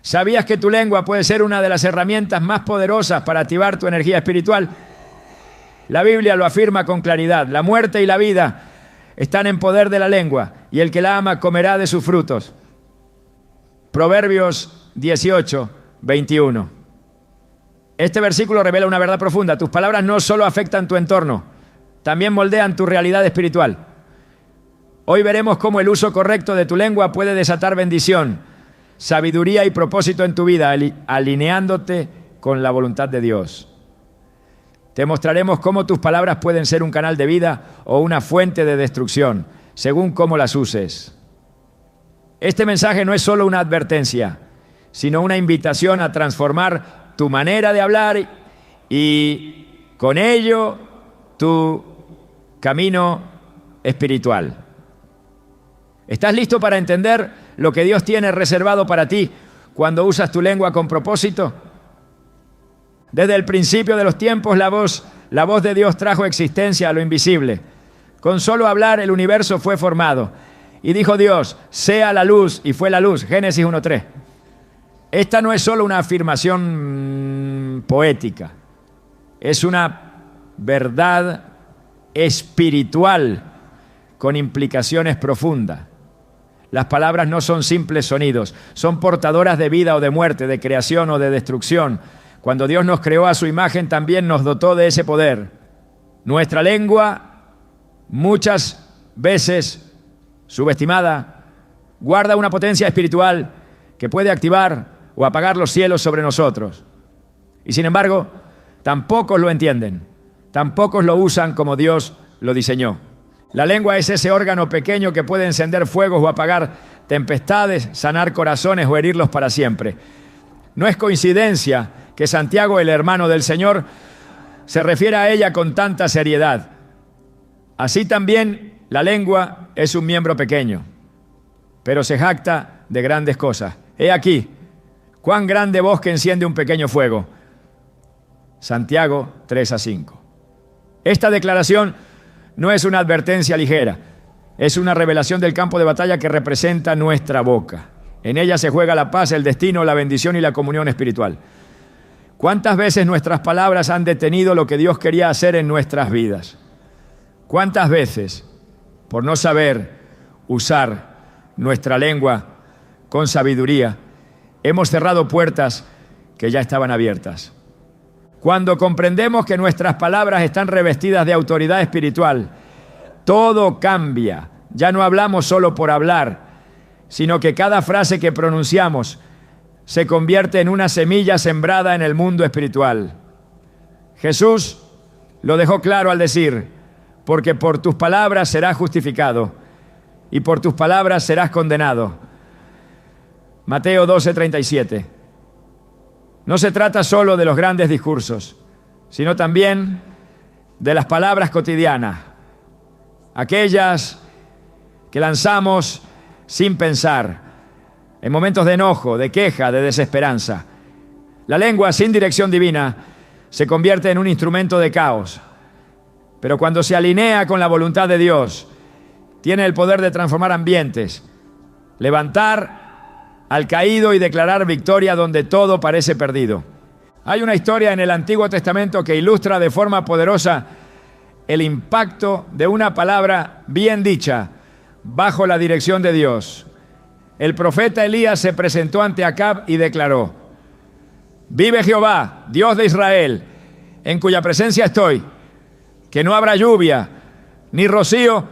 ¿Sabías que tu lengua puede ser una de las herramientas más poderosas para activar tu energía espiritual? La Biblia lo afirma con claridad. La muerte y la vida están en poder de la lengua, y el que la ama comerá de sus frutos. Proverbios 18, 21. Este versículo revela una verdad profunda. Tus palabras no solo afectan tu entorno, también moldean tu realidad espiritual. Hoy veremos cómo el uso correcto de tu lengua puede desatar bendición, sabiduría y propósito en tu vida, alineándote con la voluntad de Dios. Te mostraremos cómo tus palabras pueden ser un canal de vida o una fuente de destrucción, según cómo las uses. Este mensaje no es solo una advertencia, sino una invitación a transformar tu manera de hablar y con ello tu camino espiritual. ¿Estás listo para entender lo que Dios tiene reservado para ti cuando usas tu lengua con propósito? Desde el principio de los tiempos, la voz de Dios trajo existencia a lo invisible. Con solo hablar, el universo fue formado. Y dijo Dios, sea la luz, y fue la luz. Génesis 1:3. Esta no es solo una afirmación poética, es una verdad espiritual con implicaciones profundas. Las palabras no son simples sonidos, son portadoras de vida o de muerte, de creación o de destrucción. Cuando Dios nos creó a su imagen, también nos dotó de ese poder. Nuestra lengua, muchas veces subestimada, guarda una potencia espiritual que puede activar o apagar los cielos sobre nosotros. Y sin embargo, tampoco lo entienden, tampoco lo usan como Dios lo diseñó. La lengua es ese órgano pequeño que puede encender fuegos o apagar tempestades, sanar corazones o herirlos para siempre. No es coincidencia que Santiago, el hermano del Señor, se refiere a ella con tanta seriedad. Así también la lengua es un miembro pequeño, pero se jacta de grandes cosas. He aquí, cuán grande bosque enciende un pequeño fuego. Santiago 3-5. Esta declaración no es una advertencia ligera, es una revelación del campo de batalla que representa nuestra boca. En ella se juega la paz, el destino, la bendición y la comunión espiritual. ¿Cuántas veces nuestras palabras han detenido lo que Dios quería hacer en nuestras vidas? ¿Cuántas veces, por no saber usar nuestra lengua con sabiduría, hemos cerrado puertas que ya estaban abiertas? Cuando comprendemos que nuestras palabras están revestidas de autoridad espiritual, todo cambia. Ya no hablamos solo por hablar, sino que cada frase que pronunciamos se convierte en una semilla sembrada en el mundo espiritual. Jesús lo dejó claro al decir, porque por tus palabras serás justificado y por tus palabras serás condenado. Mateo 12:37. No se trata solo de los grandes discursos, sino también de las palabras cotidianas, aquellas que lanzamos sin pensar, en momentos de enojo, de queja, de desesperanza. La lengua sin dirección divina se convierte en un instrumento de caos, pero cuando se alinea con la voluntad de Dios, tiene el poder de transformar ambientes, levantar al caído y declarar victoria donde todo parece perdido. Hay una historia en el Antiguo Testamento que ilustra de forma poderosa el impacto de una palabra bien dicha bajo la dirección de Dios. El profeta Elías se presentó ante Acab y declaró: vive Jehová, Dios de Israel, en cuya presencia estoy, que no habrá lluvia ni rocío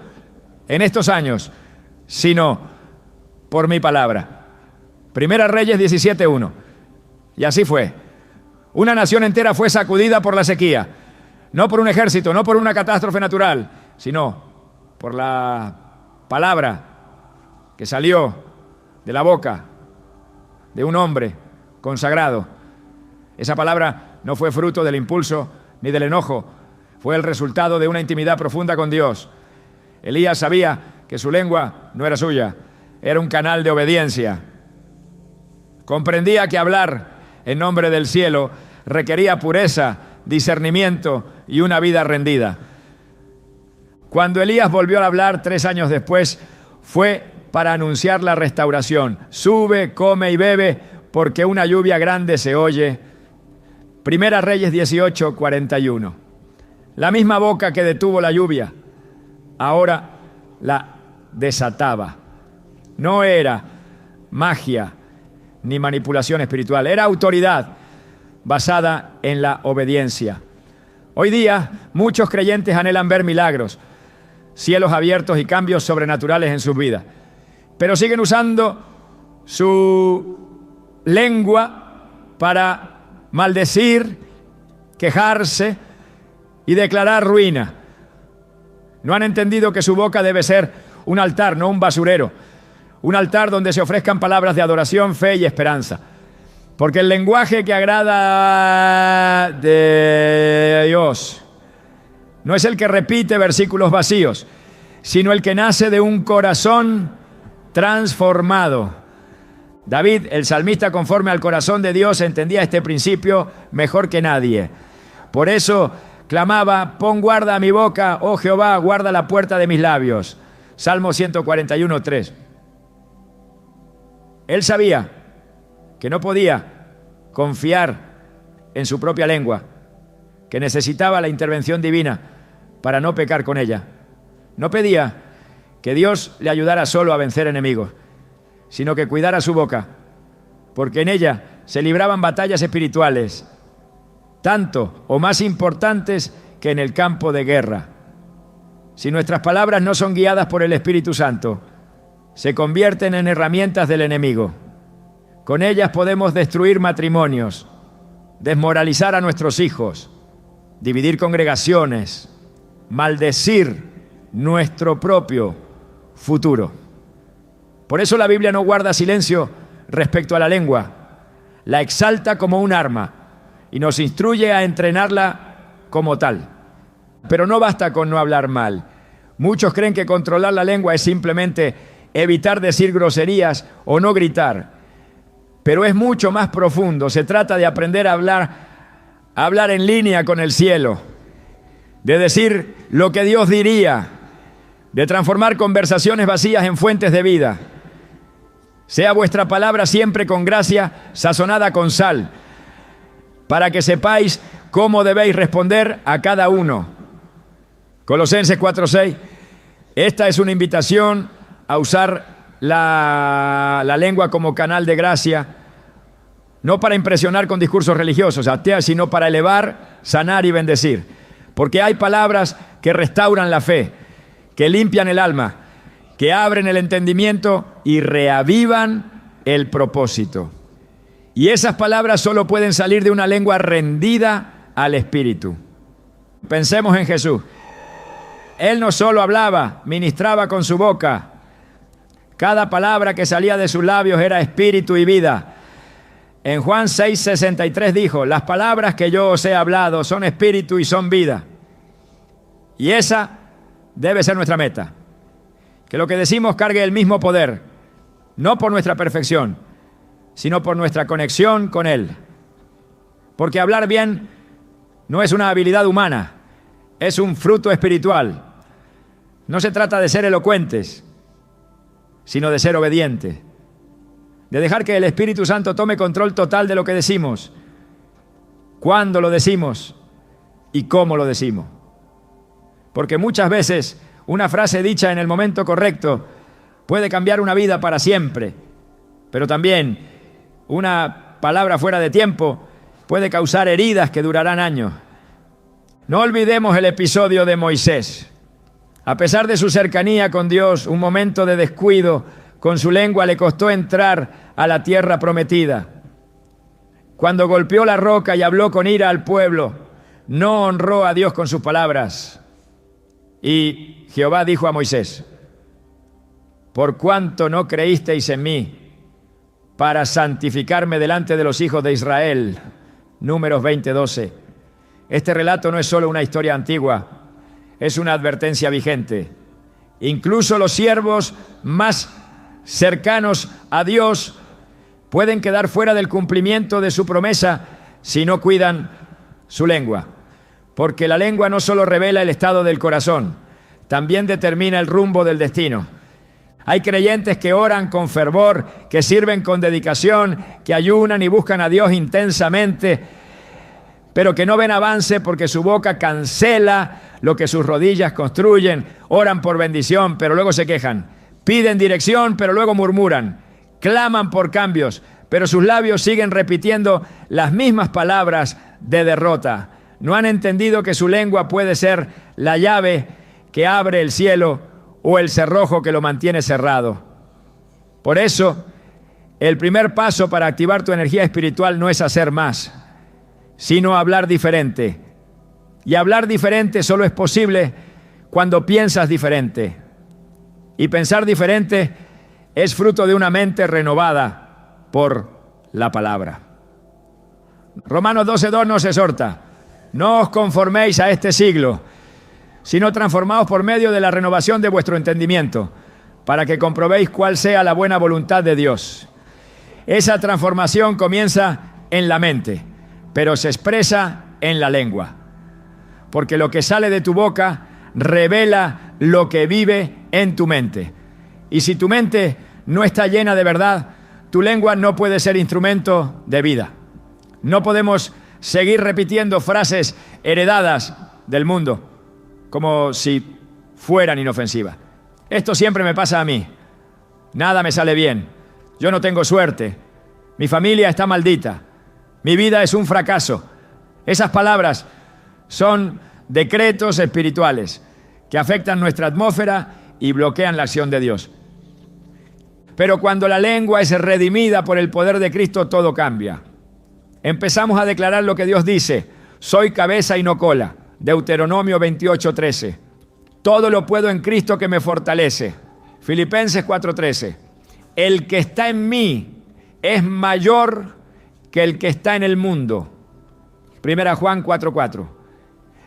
en estos años, sino por mi palabra. Primera Reyes 17:1. Y así fue. Una nación entera fue sacudida por la sequía, no por un ejército, no por una catástrofe natural, sino por la palabra que salió de la boca de un hombre consagrado. Esa palabra no fue fruto del impulso ni del enojo, fue el resultado de una intimidad profunda con Dios. Elías sabía que su lengua no era suya, era un canal de obediencia. Comprendía que hablar en nombre del cielo requería pureza, discernimiento y una vida rendida. Cuando Elías volvió a hablar 3 años después, fue para anunciar la restauración. Sube, come y bebe, porque una lluvia grande se oye. Primera Reyes 18:41. La misma boca que detuvo la lluvia, ahora la desataba. No era magia ni manipulación espiritual, era autoridad basada en la obediencia. Hoy día muchos creyentes anhelan ver milagros, cielos abiertos y cambios sobrenaturales en sus vidas, pero siguen usando su lengua para maldecir, quejarse y declarar ruina. No han entendido que su boca debe ser un altar, no un basurero. Un altar donde se ofrezcan palabras de adoración, fe y esperanza. Porque el lenguaje que agrada de Dios no es el que repite versículos vacíos, sino el que nace de un corazón transformado. David, el salmista, conforme al corazón de Dios, entendía este principio mejor que nadie. Por eso clamaba: pon guarda a mi boca, oh Jehová, guarda la puerta de mis labios. Salmo 141:3. Él sabía que no podía confiar en su propia lengua, que necesitaba la intervención divina para no pecar con ella. No pedía que Dios le ayudara solo a vencer enemigos, sino que cuidara su boca, porque en ella se libraban batallas espirituales, tanto o más importantes que en el campo de guerra. Si nuestras palabras no son guiadas por el Espíritu Santo, se convierten en herramientas del enemigo. Con ellas podemos destruir matrimonios, desmoralizar a nuestros hijos, dividir congregaciones, maldecir nuestro propio futuro. Por eso la Biblia no guarda silencio respecto a la lengua, la exalta como un arma y nos instruye a entrenarla como tal. Pero no basta con no hablar mal. Muchos creen que controlar la lengua es simplemente evitar decir groserías o no gritar. Pero es mucho más profundo. Se trata de aprender a hablar en línea con el cielo, de decir lo que Dios diría, de transformar conversaciones vacías en fuentes de vida. Sea vuestra palabra siempre con gracia, sazonada con sal, para que sepáis cómo debéis responder a cada uno. Colosenses 4:6. Esta es una invitación a usar la lengua como canal de gracia, no para impresionar con discursos religiosos, ateas, sino para elevar, sanar y bendecir. Porque hay palabras que restauran la fe, que limpian el alma, que abren el entendimiento y reavivan el propósito. Y esas palabras solo pueden salir de una lengua rendida al Espíritu. Pensemos en Jesús. Él no solo hablaba, ministraba con su boca. Cada palabra que salía de sus labios era espíritu y vida. En Juan 6:63 dijo: las palabras que yo os he hablado son espíritu y son vida. Y esa debe ser nuestra meta. Que lo que decimos cargue el mismo poder, no por nuestra perfección, sino por nuestra conexión con Él. Porque hablar bien no es una habilidad humana, es un fruto espiritual. No se trata de ser elocuentes, sino de ser obedientes, de dejar que el Espíritu Santo tome control total de lo que decimos, cuándo lo decimos y cómo lo decimos. Porque muchas veces una frase dicha en el momento correcto puede cambiar una vida para siempre, pero también una palabra fuera de tiempo puede causar heridas que durarán años. No olvidemos el episodio de Moisés. A pesar de su cercanía con Dios, un momento de descuido con su lengua le costó entrar a la tierra prometida. Cuando golpeó la roca y habló con ira al pueblo, no honró a Dios con sus palabras. Y Jehová dijo a Moisés: por cuanto no creísteis en mí para santificarme delante de los hijos de Israel. Números 20:12. Este relato no es solo una historia antigua, es una advertencia vigente. Incluso los siervos más cercanos a Dios pueden quedar fuera del cumplimiento de su promesa si no cuidan su lengua. Porque la lengua no solo revela el estado del corazón, también determina el rumbo del destino. Hay creyentes que oran con fervor, que sirven con dedicación, que ayunan y buscan a Dios intensamente, pero que no ven avance porque su boca cancela lo que sus rodillas construyen. Oran por bendición, pero luego se quejan. Piden dirección, pero luego murmuran. Claman por cambios, pero sus labios siguen repitiendo las mismas palabras de derrota. No han entendido que su lengua puede ser la llave que abre el cielo o el cerrojo que lo mantiene cerrado. Por eso, el primer paso para activar tu energía espiritual no es hacer más, sino hablar diferente. Y hablar diferente solo es posible cuando piensas diferente. Y pensar diferente es fruto de una mente renovada por la palabra. Romanos 12:2 nos exhorta: no os conforméis a este siglo, sino transformaos por medio de la renovación de vuestro entendimiento, para que comprobéis cuál sea la buena voluntad de Dios. Esa transformación comienza en la mente, pero se expresa en la lengua. Porque lo que sale de tu boca revela lo que vive en tu mente. Y si tu mente no está llena de verdad, tu lengua no puede ser instrumento de vida. No podemos seguir repitiendo frases heredadas del mundo como si fueran inofensivas. Esto siempre me pasa a mí. Nada me sale bien. Yo no tengo suerte. Mi familia está maldita. Mi vida es un fracaso. Esas palabras son decretos espirituales que afectan nuestra atmósfera y bloquean la acción de Dios. Pero cuando la lengua es redimida por el poder de Cristo, todo cambia. Empezamos a declarar lo que Dios dice: soy cabeza y no cola. Deuteronomio 28:13. Todo lo puedo en Cristo que me fortalece. Filipenses 4:13. El que está en mí es mayor que el que está en el mundo. Primera Juan 4:4.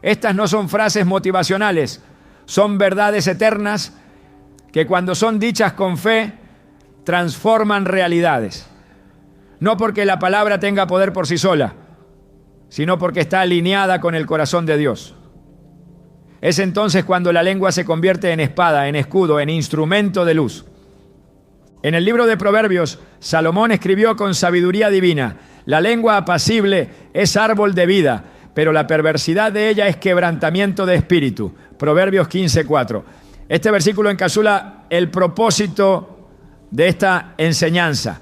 Estas no son frases motivacionales, son verdades eternas que cuando son dichas con fe transforman realidades. No porque la palabra tenga poder por sí sola, sino porque está alineada con el corazón de Dios. Es entonces cuando la lengua se convierte en espada, en escudo, en instrumento de luz. En el libro de Proverbios, Salomón escribió con sabiduría divina: la lengua apacible es árbol de vida, pero la perversidad de ella es quebrantamiento de espíritu. Proverbios 15:4. Este versículo encapsula el propósito de esta enseñanza.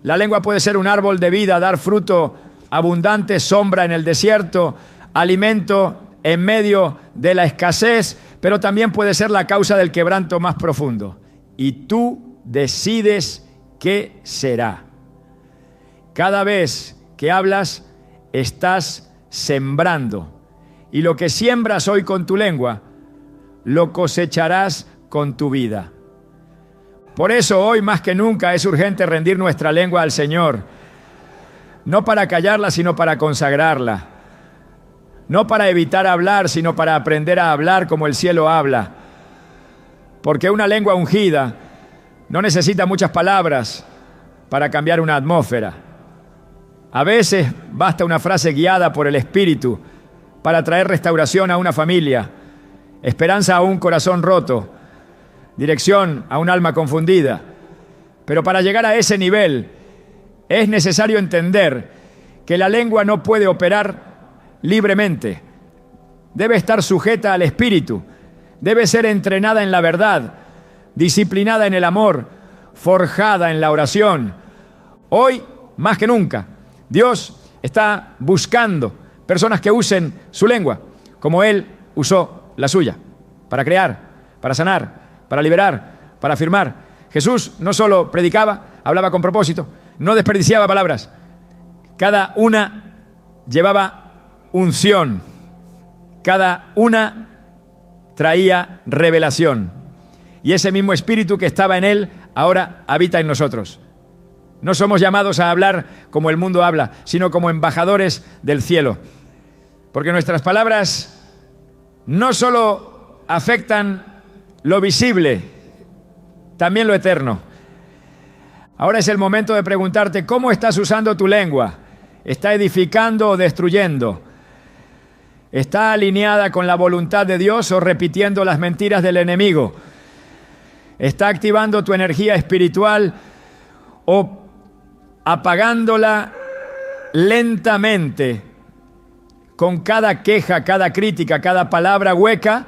La lengua puede ser un árbol de vida, dar fruto abundante, sombra en el desierto, alimento en medio de la escasez, pero también puede ser la causa del quebranto más profundo. Y tú decides qué será. Cada vez que hablas, estás sembrando. Y lo que siembras hoy con tu lengua, lo cosecharás con tu vida. Por eso hoy más que nunca es urgente rendir nuestra lengua al Señor. No para callarla, sino para consagrarla. No para evitar hablar, sino para aprender a hablar como el cielo habla. Porque una lengua ungida no necesita muchas palabras para cambiar una atmósfera. A veces basta una frase guiada por el Espíritu para traer restauración a una familia, esperanza a un corazón roto, dirección a un alma confundida. Pero para llegar a ese nivel es necesario entender que la lengua no puede operar libremente. Debe estar sujeta al Espíritu, debe ser entrenada en la verdad, disciplinada en el amor, forjada en la oración. Hoy, más que nunca, Dios está buscando personas que usen su lengua como Él usó la suya, para crear, para sanar, para liberar, para afirmar. Jesús no solo predicaba, hablaba con propósito, no desperdiciaba palabras. Cada una llevaba unción. Cada una traía revelación. Y ese mismo espíritu que estaba en Él ahora habita en nosotros. No somos llamados a hablar como el mundo habla, sino como embajadores del cielo. Porque nuestras palabras no solo afectan lo visible, también lo eterno. Ahora es el momento de preguntarte: ¿cómo estás usando tu lengua? ¿Está edificando o destruyendo? ¿Está alineada con la voluntad de Dios o repitiendo las mentiras del enemigo? está activando tu energía espiritual o apagándola lentamente con cada queja, cada crítica, cada palabra hueca.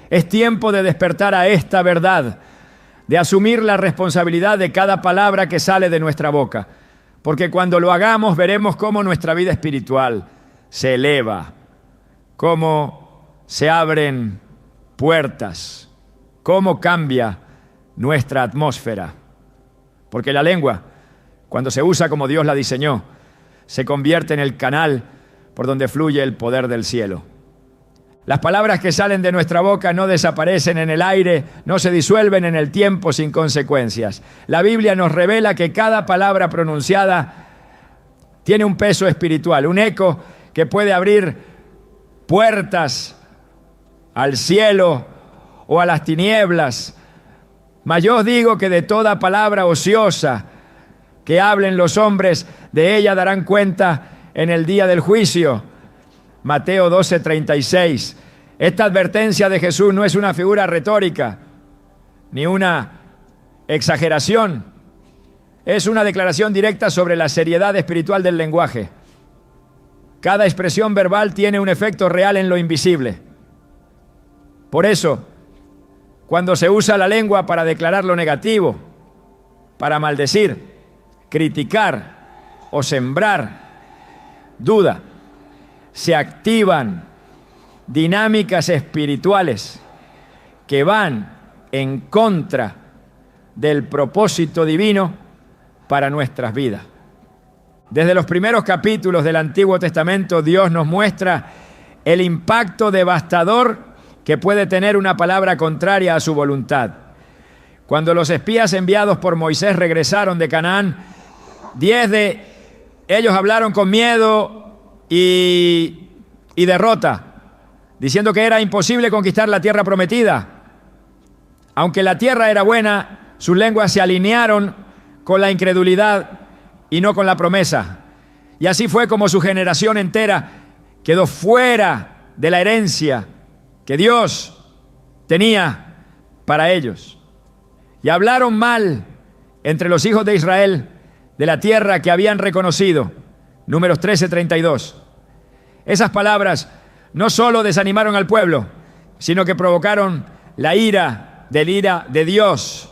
Es tiempo de despertar a esta verdad, de asumir la responsabilidad de cada palabra que sale de nuestra boca. Porque cuando lo hagamos veremos cómo nuestra vida espiritual se eleva, cómo se abren puertas, cómo cambia nuestra atmósfera. Porque la lengua, cuando se usa como Dios la diseñó, se convierte en el canal por donde fluye el poder del cielo. Las palabras que salen de nuestra boca no desaparecen en el aire, no se disuelven en el tiempo sin consecuencias. La Biblia nos revela que cada palabra pronunciada tiene un peso espiritual, un eco que puede abrir puertas al cielo o a las tinieblas. Mas yo os digo que de toda palabra ociosa que hablen los hombres, de ella darán cuenta en el día del juicio. Mateo 12:36. Esta advertencia de Jesús no es una figura retórica, ni una exageración. Es una declaración directa sobre la seriedad espiritual del lenguaje. Cada expresión verbal tiene un efecto real en lo invisible. Por eso, cuando se usa la lengua para declarar lo negativo, para maldecir, criticar o sembrar duda, se activan dinámicas espirituales que van en contra del propósito divino para nuestras vidas. Desde los primeros capítulos del Antiguo Testamento, Dios nos muestra el impacto devastador que puede tener una palabra contraria a su voluntad. Cuando los espías enviados por Moisés regresaron de Canaán, 10 de ellos hablaron con miedo y derrota, diciendo que era imposible conquistar la tierra prometida. Aunque la tierra era buena, sus lenguas se alinearon con la incredulidad y no con la promesa. Y así fue como su generación entera quedó fuera de la herencia que Dios tenía para ellos. Y hablaron mal entre los hijos de Israel de la tierra que habían reconocido. Números 13:32. Esas palabras no solo desanimaron al pueblo, sino que provocaron la ira de Dios,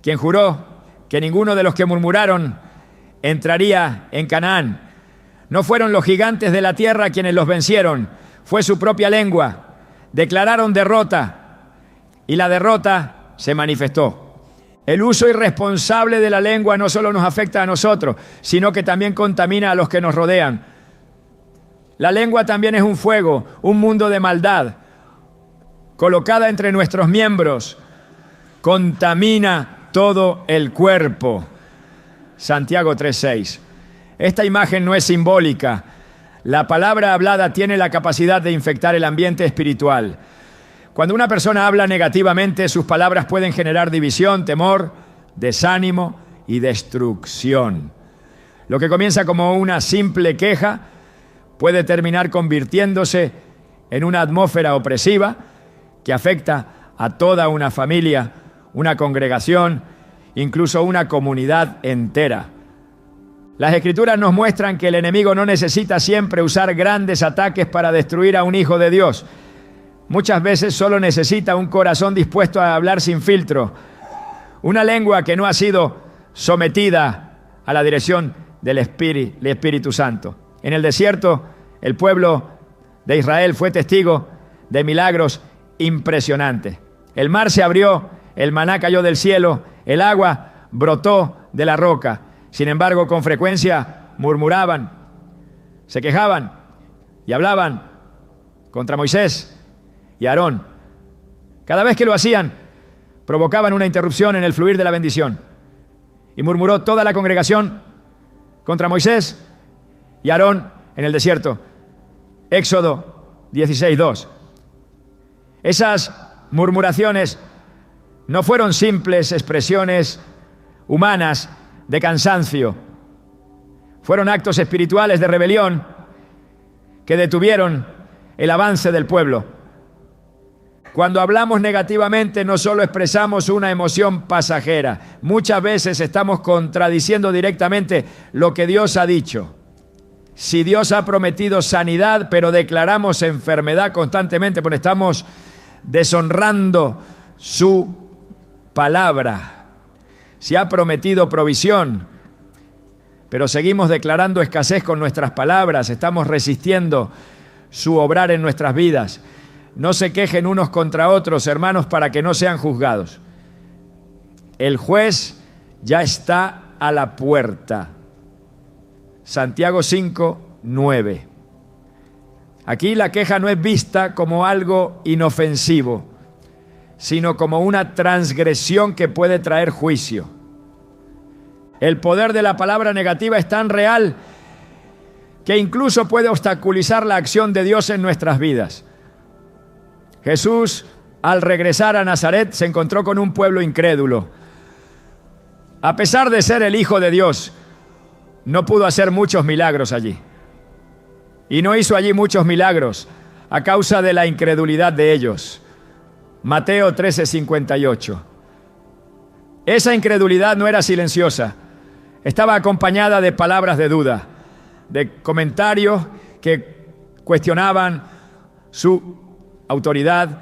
quien juró que ninguno de los que murmuraron entraría en Canaán. No fueron los gigantes de la tierra quienes los vencieron, fue su propia lengua. Declararon derrota y la derrota se manifestó. El uso irresponsable de la lengua no solo nos afecta a nosotros, sino que también contamina a los que nos rodean. La lengua también es un fuego, un mundo de maldad. Colocada entre nuestros miembros, contamina todo el cuerpo. Santiago 3:6. Esta imagen no es simbólica. La palabra hablada tiene la capacidad de infectar el ambiente espiritual. Cuando una persona habla negativamente, sus palabras pueden generar división, temor, desánimo y destrucción. Lo que comienza como una simple queja puede terminar convirtiéndose en una atmósfera opresiva que afecta a toda una familia, una congregación, incluso una comunidad entera. Las Escrituras nos muestran que el enemigo no necesita siempre usar grandes ataques para destruir a un hijo de Dios. Muchas veces solo necesita un corazón dispuesto a hablar sin filtro, una lengua que no ha sido sometida a la dirección del Espíritu Santo. En el desierto, el pueblo de Israel fue testigo de milagros impresionantes. El mar se abrió, el maná cayó del cielo, el agua brotó de la roca. Sin embargo, con frecuencia murmuraban, se quejaban y hablaban contra Moisés y Aarón. Cada vez que lo hacían, provocaban una interrupción en el fluir de la bendición. Y murmuró toda la congregación contra Moisés y Aarón en el desierto. Éxodo 16:2. Esas murmuraciones no fueron simples expresiones humanas de cansancio. Fueron actos espirituales de rebelión que detuvieron el avance del pueblo. Cuando hablamos negativamente no solo expresamos una emoción pasajera, muchas veces estamos contradiciendo directamente lo que Dios ha dicho. Si Dios ha prometido sanidad, pero declaramos enfermedad constantemente, porque estamos deshonrando su palabra. Si ha prometido provisión, pero seguimos declarando escasez con nuestras palabras, estamos resistiendo su obrar en nuestras vidas. No se quejen unos contra otros, hermanos, para que no sean juzgados. El juez ya está a la puerta. Santiago 5, 9. Aquí la queja no es vista como algo inofensivo, sino como una transgresión que puede traer juicio. El poder de la palabra negativa es tan real que incluso puede obstaculizar la acción de Dios en nuestras vidas. Jesús, al regresar a Nazaret, se encontró con un pueblo incrédulo. A pesar de ser el Hijo de Dios, no pudo hacer muchos milagros allí. Y no hizo allí muchos milagros a causa de la incredulidad de ellos. Mateo 13:58. Esa incredulidad no era silenciosa, estaba acompañada de palabras de duda, de comentarios que cuestionaban su autoridad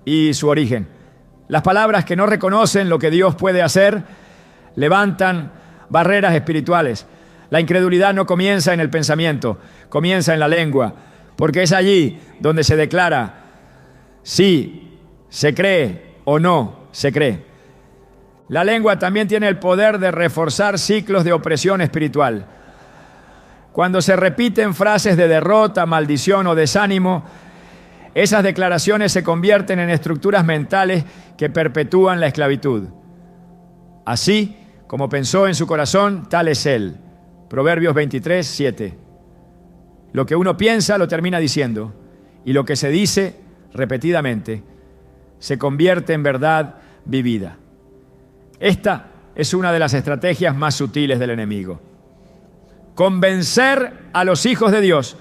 y su origen. Las palabras que no reconocen lo que Dios puede hacer levantan barreras espirituales. La incredulidad no comienza en el pensamiento, comienza en la lengua, porque es allí donde se declara si se cree o no se cree. La lengua también tiene el poder de reforzar ciclos de opresión espiritual. Cuando se repiten frases de derrota, maldición o desánimo, esas declaraciones se convierten en estructuras mentales que perpetúan la esclavitud. Así como pensó en su corazón, tal es él. Proverbios 23, 7. Lo que uno piensa lo termina diciendo, y lo que se dice repetidamente se convierte en verdad vivida. Esta es una de las estrategias más sutiles del enemigo. Convencer a los hijos de Dios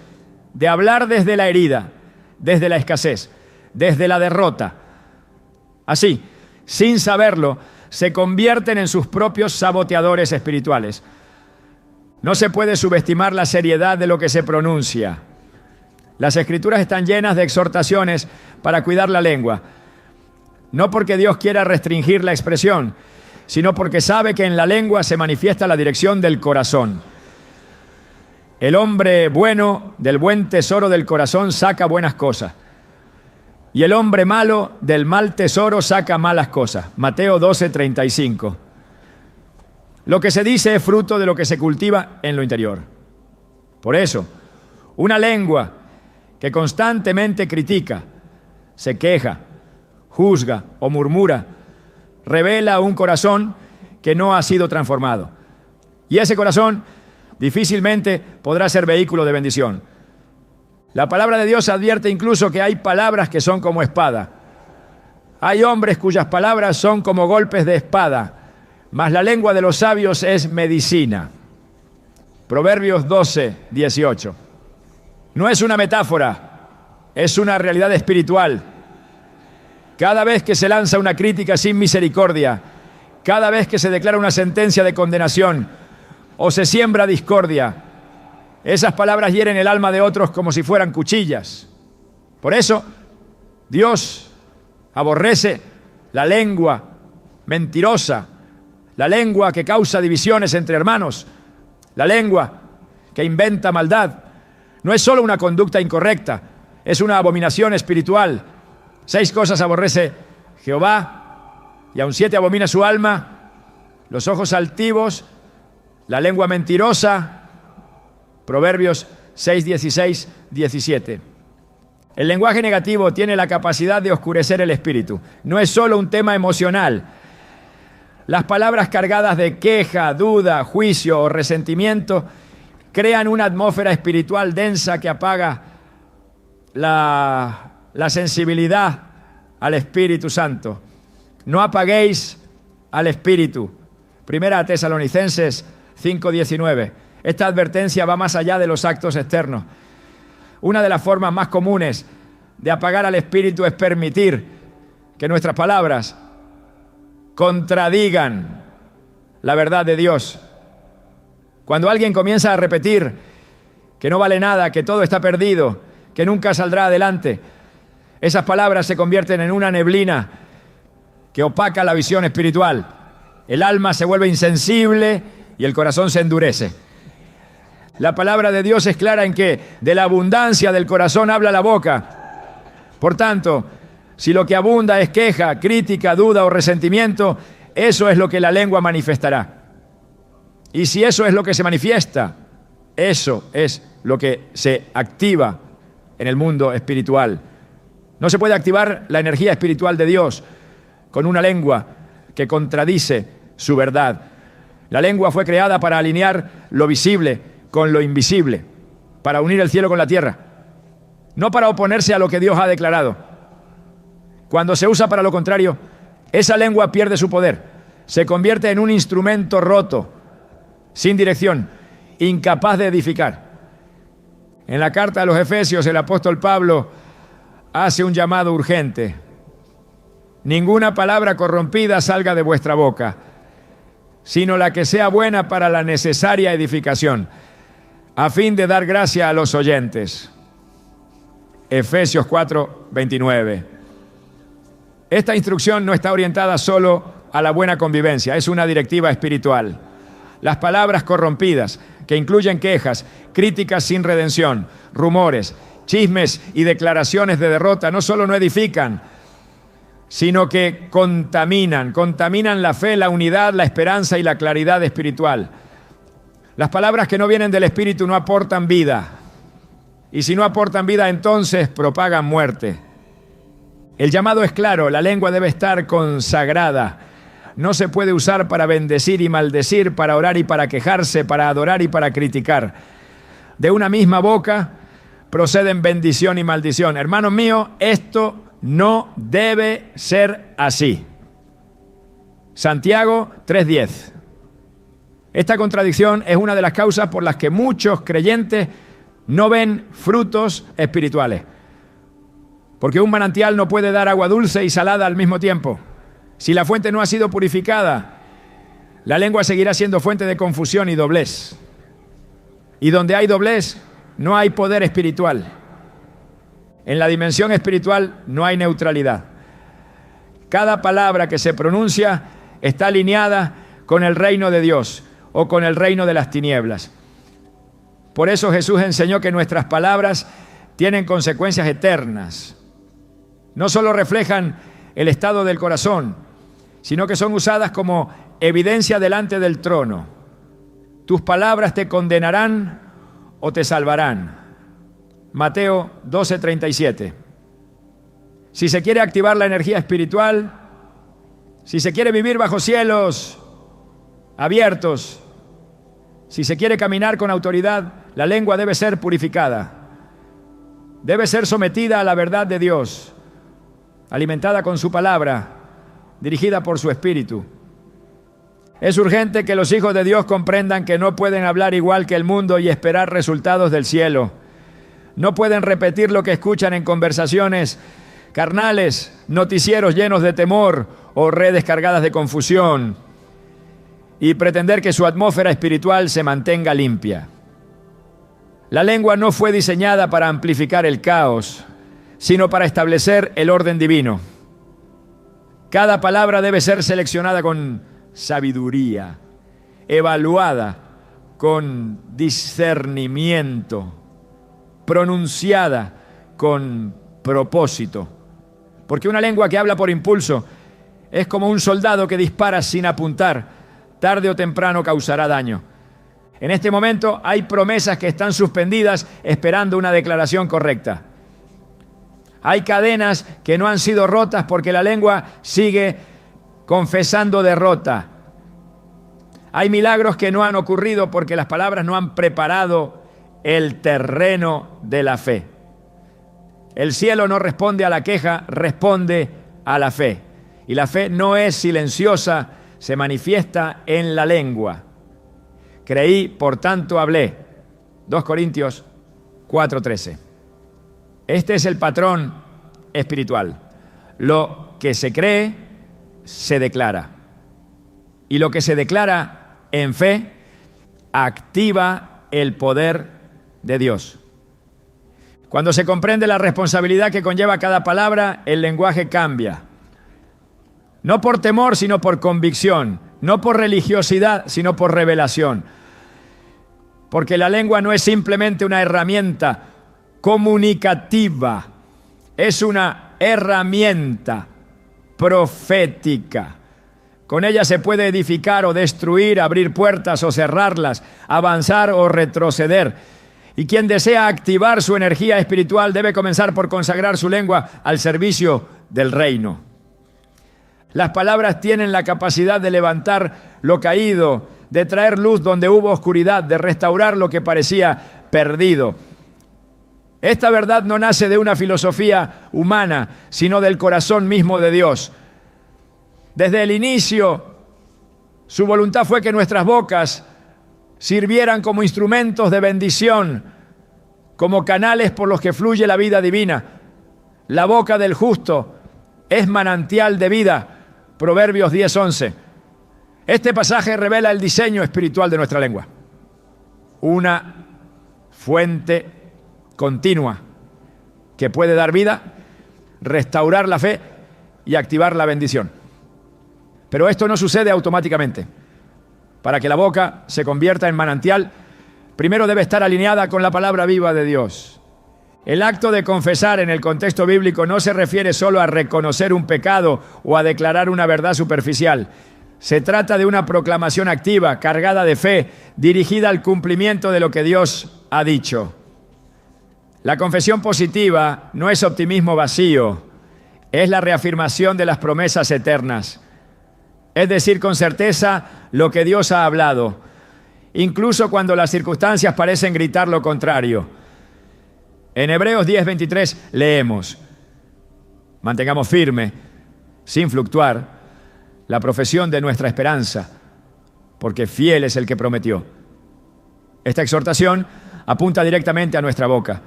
de hablar desde la herida, desde la escasez, desde la derrota. Así, sin saberlo, se convierten en sus propios saboteadores espirituales. No se puede subestimar la seriedad de lo que se pronuncia. Las Escrituras están llenas de exhortaciones para cuidar la lengua. No porque Dios quiera restringir la expresión, sino porque sabe que en la lengua se manifiesta la dirección del corazón. El hombre bueno del buen tesoro del corazón saca buenas cosas, y el hombre malo del mal tesoro saca malas cosas. Mateo 12:35. Lo que se dice es fruto de lo que se cultiva en lo interior. Por eso, una lengua que constantemente critica, se queja, juzga o murmura, revela un corazón que no ha sido transformado. Y ese corazón difícilmente podrá ser vehículo de bendición. La palabra de Dios advierte incluso que hay palabras que son como espada. Hay hombres cuyas palabras son como golpes de espada, mas la lengua de los sabios es medicina. Proverbios 12:18. No es una metáfora, es una realidad espiritual. Cada vez que se lanza una crítica sin misericordia, cada vez que se declara una sentencia de condenación o se siembra discordia, esas palabras hieren el alma de otros como si fueran cuchillas. Por eso, Dios aborrece la lengua mentirosa, la lengua que causa divisiones entre hermanos, la lengua que inventa maldad. No es solo una conducta incorrecta, es una abominación espiritual. 6 cosas aborrece Jehová, y aun 7 abomina su alma: los ojos altivos, la lengua mentirosa. Proverbios 6, 16, 17. El lenguaje negativo tiene la capacidad de oscurecer el espíritu. No es solo un tema emocional. Las palabras cargadas de queja, duda, juicio o resentimiento crean una atmósfera espiritual densa que apaga la sensibilidad al Espíritu Santo. No apaguéis al Espíritu. Primera Tesalonicenses 5:19. Esta advertencia va más allá de los actos externos. Una de las formas más comunes de apagar al Espíritu es permitir que nuestras palabras contradigan la verdad de Dios. Cuando alguien comienza a repetir que no vale nada, que todo está perdido, que nunca saldrá adelante, esas palabras se convierten en una neblina que opaca la visión espiritual. El alma se vuelve insensible y el corazón se endurece. La palabra de Dios es clara en que de la abundancia del corazón habla la boca. Por tanto, si lo que abunda es queja, crítica, duda o resentimiento, eso es lo que la lengua manifestará. Y si eso es lo que se manifiesta, eso es lo que se activa en el mundo espiritual. No se puede activar la energía espiritual de Dios con una lengua que contradice su verdad. La lengua fue creada para alinear lo visible con lo invisible, para unir el cielo con la tierra, no para oponerse a lo que Dios ha declarado. Cuando se usa para lo contrario, esa lengua pierde su poder, se convierte en un instrumento roto, sin dirección, incapaz de edificar. En la carta a los Efesios, el apóstol Pablo hace un llamado urgente. Ninguna palabra corrompida salga de vuestra boca, sino la que sea buena para la necesaria edificación, a fin de dar gracia a los oyentes. Efesios 4:29. Esta instrucción no está orientada solo a la buena convivencia, es una directiva espiritual. Las palabras corrompidas, que incluyen quejas, críticas sin redención, rumores, chismes y declaraciones de derrota, no solo no edifican, sino que contaminan la fe, la unidad, la esperanza y la claridad espiritual. Las palabras que no vienen del Espíritu no aportan vida, y si no aportan vida, entonces propagan muerte. El llamado es claro, la lengua debe estar consagrada. No se puede usar para bendecir y maldecir, para orar y para quejarse, para adorar y para criticar. De una misma boca proceden bendición y maldición. Hermanos míos, esto no debe ser así. Santiago 3:10. Esta contradicción es una de las causas por las que muchos creyentes no ven frutos espirituales. Porque un manantial no puede dar agua dulce y salada al mismo tiempo. Si la fuente no ha sido purificada, la lengua seguirá siendo fuente de confusión y doblez. Y donde hay doblez, no hay poder espiritual. En la dimensión espiritual no hay neutralidad. Cada palabra que se pronuncia está alineada con el reino de Dios o con el reino de las tinieblas. Por eso Jesús enseñó que nuestras palabras tienen consecuencias eternas. No solo reflejan el estado del corazón, sino que son usadas como evidencia delante del trono. Tus palabras te condenarán o te salvarán. Mateo 12:37. Si se quiere activar la energía espiritual, si se quiere vivir bajo cielos abiertos, si se quiere caminar con autoridad, la lengua debe ser purificada. Debe ser sometida a la verdad de Dios, alimentada con su palabra, dirigida por su espíritu. Es urgente que los hijos de Dios comprendan que no pueden hablar igual que el mundo y esperar resultados del cielo. No pueden repetir lo que escuchan en conversaciones carnales, noticieros llenos de temor o redes cargadas de confusión y pretender que su atmósfera espiritual se mantenga limpia. La lengua no fue diseñada para amplificar el caos, sino para establecer el orden divino. Cada palabra debe ser seleccionada con sabiduría, evaluada con discernimiento, pronunciada con propósito. Porque una lengua que habla por impulso es como un soldado que dispara sin apuntar, tarde o temprano causará daño. En este momento hay promesas que están suspendidas esperando una declaración correcta. Hay cadenas que no han sido rotas porque la lengua sigue confesando derrota. Hay milagros que no han ocurrido porque las palabras no han preparado el terreno de la fe. El cielo no responde a la queja, responde a la fe. Y la fe no es silenciosa, se manifiesta en la lengua. Creí, por tanto hablé. 2 Corintios 4:13. Este es el patrón espiritual. Lo que se cree, se declara. Y lo que se declara en fe, activa el poder de Dios. Cuando se comprende la responsabilidad que conlleva cada palabra, el lenguaje cambia. No por temor, sino por convicción. No por religiosidad, sino por revelación. Porque la lengua no es simplemente una herramienta comunicativa. Es una herramienta profética. Con ella se puede edificar o destruir, abrir puertas o cerrarlas, avanzar o retroceder. Y quien desea activar su energía espiritual debe comenzar por consagrar su lengua al servicio del reino. Las palabras tienen la capacidad de levantar lo caído, de traer luz donde hubo oscuridad, de restaurar lo que parecía perdido. Esta verdad no nace de una filosofía humana, sino del corazón mismo de Dios. Desde el inicio, su voluntad fue que nuestras bocas sirvieran como instrumentos de bendición, como canales por los que fluye la vida divina. La boca del justo es manantial de vida. Proverbios 10:11. Este pasaje revela el diseño espiritual de nuestra lengua. Una fuente continua que puede dar vida, restaurar la fe y activar la bendición. Pero esto no sucede automáticamente. Para que la boca se convierta en manantial, primero debe estar alineada con la palabra viva de Dios. El acto de confesar en el contexto bíblico no se refiere solo a reconocer un pecado o a declarar una verdad superficial. Se trata de una proclamación activa, cargada de fe, dirigida al cumplimiento de lo que Dios ha dicho. La confesión positiva no es optimismo vacío, es la reafirmación de las promesas eternas. Es decir, con certeza lo que Dios ha hablado, incluso cuando las circunstancias parecen gritar lo contrario. En Hebreos 10:23 leemos: mantengamos firme, sin fluctuar, la profesión de nuestra esperanza, porque fiel es el que prometió. Esta exhortación apunta directamente a nuestra boca.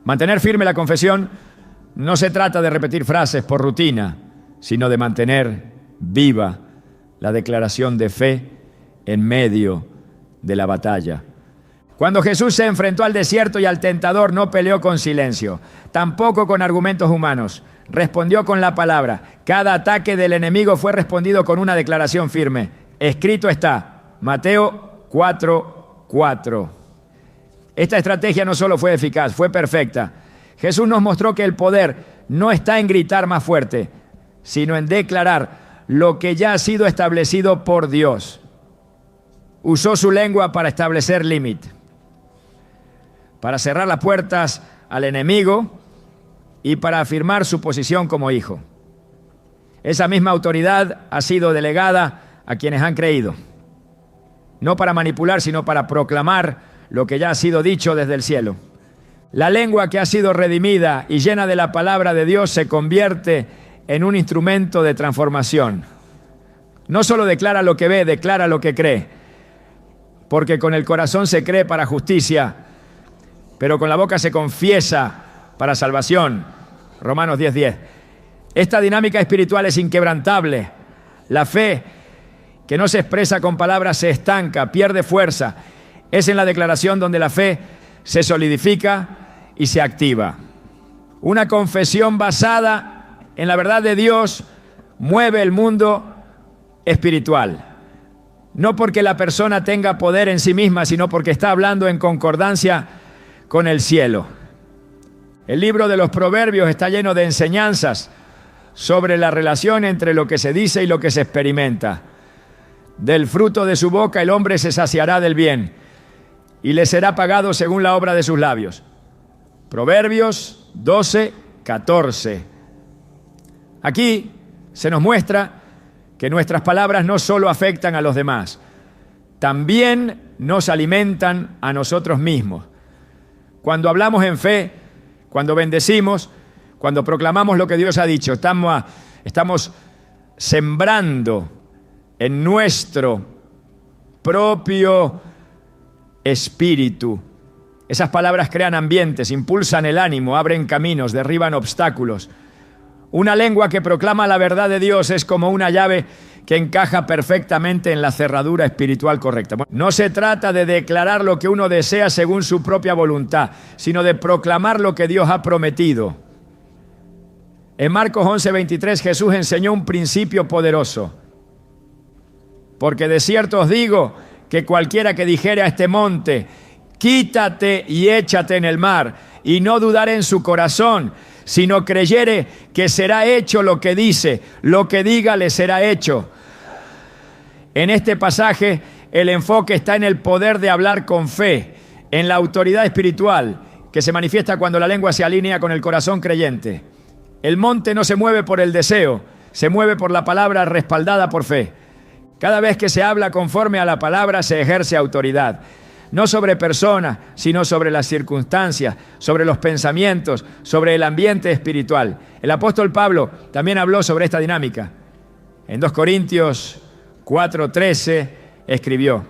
Mantener firme la confesión no se trata de repetir frases por rutina, sino de mantener viva la declaración de fe en medio de la batalla. Cuando Jesús se enfrentó al desierto y al tentador, no peleó con silencio, tampoco con argumentos humanos. Respondió con la palabra. Cada ataque del enemigo fue respondido con una declaración firme. Escrito está, Mateo 4:4. Esta estrategia no solo fue eficaz, fue perfecta. Jesús nos mostró que el poder no está en gritar más fuerte, sino en declarar lo que ya ha sido establecido por Dios. Usó su lengua para establecer límite, para cerrar las puertas al enemigo y para afirmar su posición como hijo. Esa misma autoridad ha sido delegada a quienes han creído, no para manipular, sino para proclamar lo que ya ha sido dicho desde el cielo. La lengua que ha sido redimida y llena de la palabra de Dios se convierte en un instrumento de transformación. No solo declara lo que ve, declara lo que cree. Porque con el corazón se cree para justicia, pero con la boca se confiesa para salvación. Romanos 10:10. Esta dinámica espiritual es inquebrantable. La fe que no se expresa con palabras se estanca, pierde fuerza. Es en la declaración donde la fe se solidifica y se activa. Una confesión basada en la verdad de Dios mueve el mundo espiritual. No porque la persona tenga poder en sí misma, sino porque está hablando en concordancia con el cielo. El libro de los Proverbios está lleno de enseñanzas sobre la relación entre lo que se dice y lo que se experimenta. Del fruto de su boca el hombre se saciará del bien, y le será pagado según la obra de sus labios. Proverbios 12:14. Aquí se nos muestra que nuestras palabras no solo afectan a los demás, también nos alimentan a nosotros mismos. Cuando hablamos en fe, cuando bendecimos, cuando proclamamos lo que Dios ha dicho, estamos sembrando en nuestro propio espíritu. Esas palabras crean ambientes, impulsan el ánimo, abren caminos, derriban obstáculos. Una lengua que proclama la verdad de Dios es como una llave que encaja perfectamente en la cerradura espiritual correcta. No se trata de declarar lo que uno desea según su propia voluntad, sino de proclamar lo que Dios ha prometido. En Marcos 11:23 Jesús enseñó un principio poderoso. Porque de cierto os digo que cualquiera que dijere a este monte, quítate y échate en el mar, y no dudare en su corazón, sino creyere que será hecho lo que dice, lo que diga le será hecho. En este pasaje el enfoque está en el poder de hablar con fe, en la autoridad espiritual que se manifiesta cuando la lengua se alinea con el corazón creyente. El monte no se mueve por el deseo, se mueve por la palabra respaldada por fe. Cada vez que se habla conforme a la palabra se ejerce autoridad. No sobre personas, sino sobre las circunstancias, sobre los pensamientos, sobre el ambiente espiritual. El apóstol Pablo también habló sobre esta dinámica. En 2 Corintios 4:13 escribió: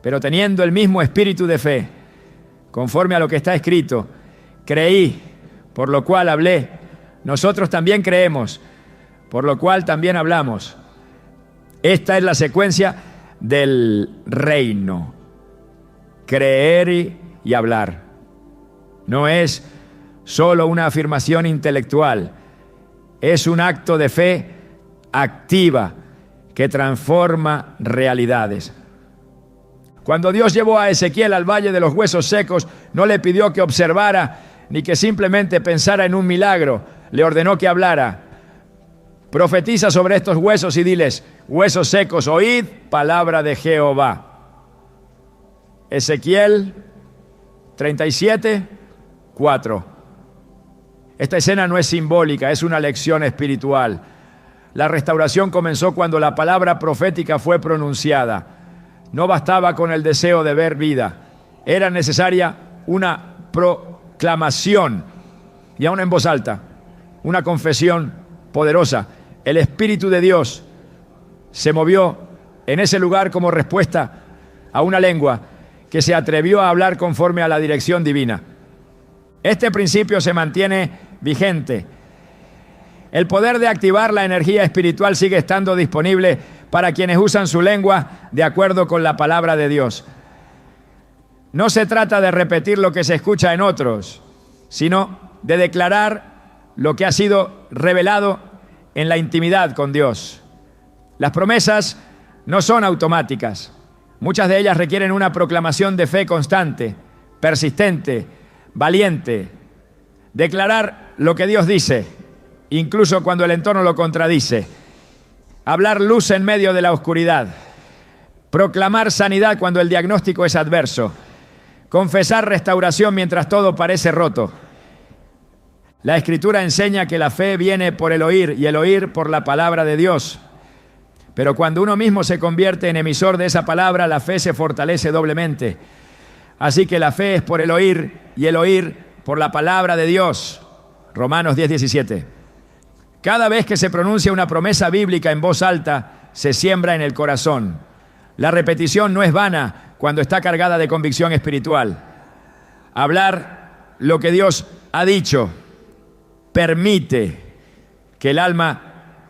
pero teniendo el mismo espíritu de fe, conforme a lo que está escrito, creí, por lo cual hablé. Nosotros también creemos, por lo cual también hablamos. Esta es la secuencia del reino. Creer y hablar. No es solo una afirmación intelectual, es un acto de fe activa que transforma realidades. Cuando Dios llevó a Ezequiel al valle de los huesos secos, no le pidió que observara ni que simplemente pensara en un milagro, le ordenó que hablara. Profetiza sobre estos huesos y diles: huesos secos, oíd palabra de Jehová. Ezequiel 37:4. Esta escena no es simbólica, es una lección espiritual. La restauración comenzó cuando la palabra profética fue pronunciada. No bastaba con el deseo de ver vida, era necesaria una proclamación, y aún en voz alta, una confesión poderosa. El Espíritu de Dios se movió en ese lugar como respuesta a una lengua que se atrevió a hablar conforme a la dirección divina. Este principio se mantiene vigente. El poder de activar la energía espiritual sigue estando disponible para quienes usan su lengua de acuerdo con la palabra de Dios. No se trata de repetir lo que se escucha en otros, sino de declarar lo que ha sido revelado en la intimidad con Dios. Las promesas no son automáticas. Muchas de ellas requieren una proclamación de fe constante, persistente, valiente. Declarar lo que Dios dice, incluso cuando el entorno lo contradice. Hablar luz en medio de la oscuridad. Proclamar sanidad cuando el diagnóstico es adverso. Confesar restauración mientras todo parece roto. La Escritura enseña que la fe viene por el oír y el oír por la palabra de Dios. Pero cuando uno mismo se convierte en emisor de esa palabra, la fe se fortalece doblemente. Así que la fe es por el oír y el oír por la palabra de Dios. Romanos 10:17. Cada vez que se pronuncia una promesa bíblica en voz alta, se siembra en el corazón. La repetición no es vana cuando está cargada de convicción espiritual. Hablar lo que Dios ha dicho permite que el alma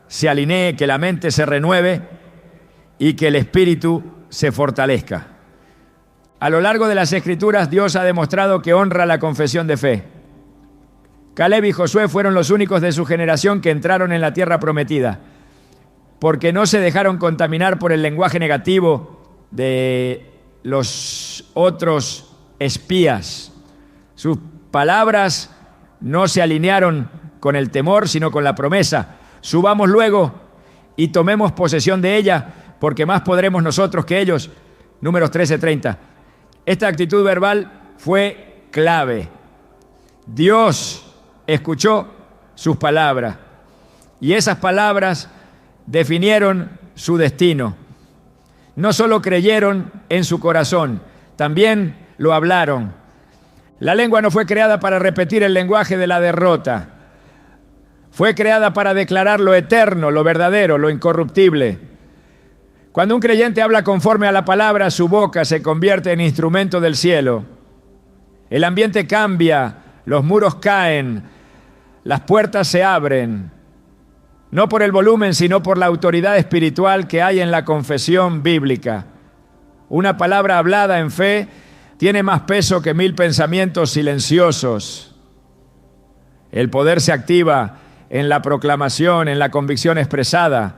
se alinee, que la mente se renueve y que el espíritu se fortalezca. A lo largo de las Escrituras, Dios ha demostrado que honra la confesión de fe. Caleb y Josué fueron los únicos de su generación que entraron en la tierra prometida, porque no se dejaron contaminar por el lenguaje negativo de los otros espías. Sus palabras no se alinearon con el temor, sino con la promesa. Subamos luego y tomemos posesión de ella, porque más podremos nosotros que ellos. Números 13:30. Esta actitud verbal fue clave. Dios escuchó sus palabras y esas palabras definieron su destino. No solo creyeron en su corazón, también lo hablaron. La lengua no fue creada para repetir el lenguaje de la derrota. Fue creada para declarar lo eterno, lo verdadero, lo incorruptible. Cuando un creyente habla conforme a la palabra, su boca se convierte en instrumento del cielo. El ambiente cambia, los muros caen, Las puertas se abren, no por el volumen, sino por la autoridad espiritual que hay en la confesión bíblica. Una palabra hablada en fe tiene más peso que 1000 pensamientos silenciosos. El poder se activa en la proclamación, en la convicción expresada.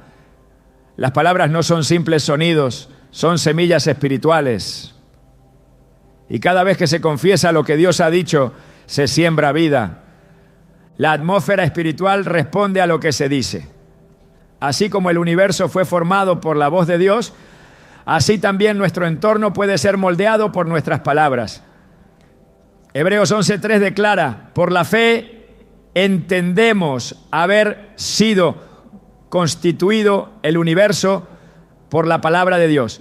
Las palabras no son simples sonidos, son semillas espirituales. Y cada vez que se confiesa lo que Dios ha dicho, se siembra vida. La atmósfera espiritual responde a lo que se dice. Así como el universo fue formado por la voz de Dios, así también nuestro entorno puede ser moldeado por nuestras palabras. Hebreos 11:3 declara: por la fe entendemos haber sido constituido el universo por la palabra de Dios.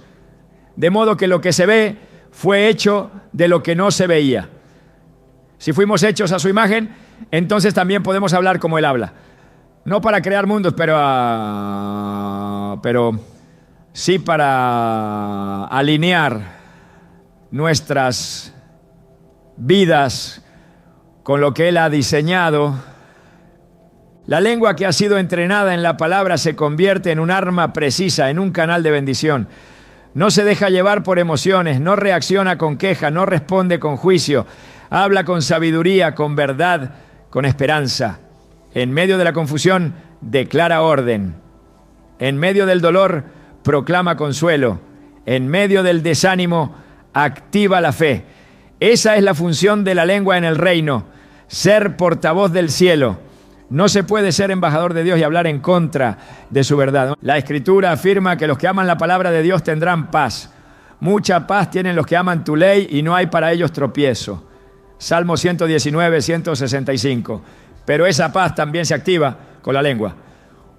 De modo que lo que se ve fue hecho de lo que no se veía. Si fuimos hechos a su imagen, entonces también podemos hablar como Él habla. No para crear mundos, pero sí para alinear nuestras vidas con lo que Él ha diseñado. La lengua que ha sido entrenada en la palabra se convierte en un arma precisa, en un canal de bendición. No se deja llevar por emociones, no reacciona con queja, no responde con juicio. Habla con sabiduría, con verdad, con esperanza. En medio de la confusión, declara orden. En medio del dolor, proclama consuelo. En medio del desánimo, activa la fe. Esa es la función de la lengua en el reino, ser portavoz del cielo. No se puede ser embajador de Dios y hablar en contra de su verdad. La Escritura afirma que los que aman la palabra de Dios tendrán paz. Mucha paz tienen los que aman tu ley y no hay para ellos tropiezo. Salmo 119, 165. Pero esa paz también se activa con la lengua.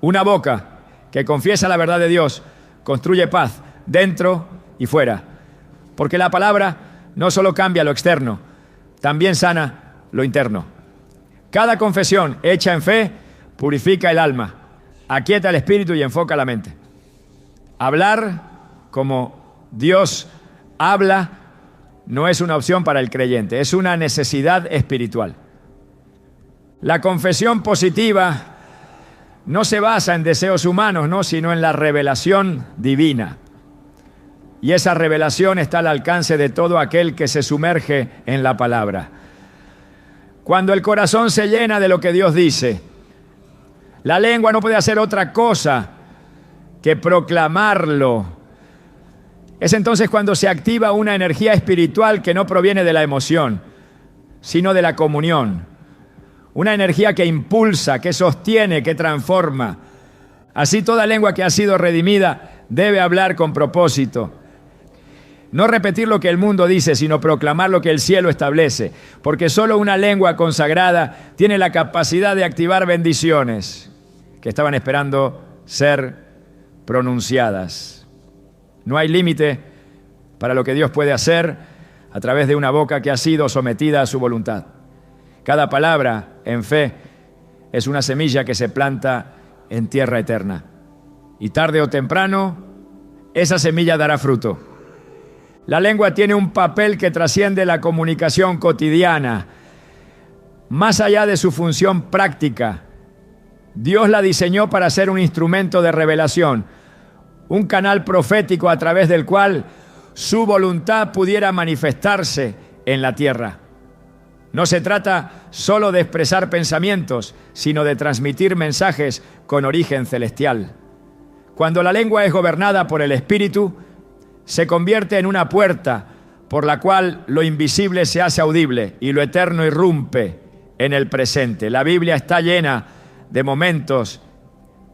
Una boca que confiesa la verdad de Dios construye paz dentro y fuera. Porque la palabra no solo cambia lo externo, también sana lo interno. Cada confesión hecha en fe purifica el alma, aquieta el espíritu y enfoca la mente. Hablar como Dios habla no es una opción para el creyente, es una necesidad espiritual. La confesión positiva no se basa en deseos humanos, no, sino en la revelación divina. Y esa revelación está al alcance de todo aquel que se sumerge en la palabra. Cuando el corazón se llena de lo que Dios dice, la lengua no puede hacer otra cosa que proclamarlo. Es entonces cuando se activa una energía espiritual que no proviene de la emoción, sino de la comunión. Una energía que impulsa, que sostiene, que transforma. Así toda lengua que ha sido redimida debe hablar con propósito. No repetir lo que el mundo dice, sino proclamar lo que el cielo establece. Porque solo una lengua consagrada tiene la capacidad de activar bendiciones que estaban esperando ser pronunciadas. No hay límite para lo que Dios puede hacer a través de una boca que ha sido sometida a su voluntad. Cada palabra en fe es una semilla que se planta en tierra eterna. Y tarde o temprano, esa semilla dará fruto. La lengua tiene un papel que trasciende la comunicación cotidiana. Más allá de su función práctica, Dios la diseñó para ser un instrumento de revelación, un canal profético a través del cual su voluntad pudiera manifestarse en la tierra. No se trata solo de expresar pensamientos, sino de transmitir mensajes con origen celestial. Cuando la lengua es gobernada por el Espíritu, se convierte en una puerta por la cual lo invisible se hace audible y lo eterno irrumpe en el presente. La Biblia está llena de momentos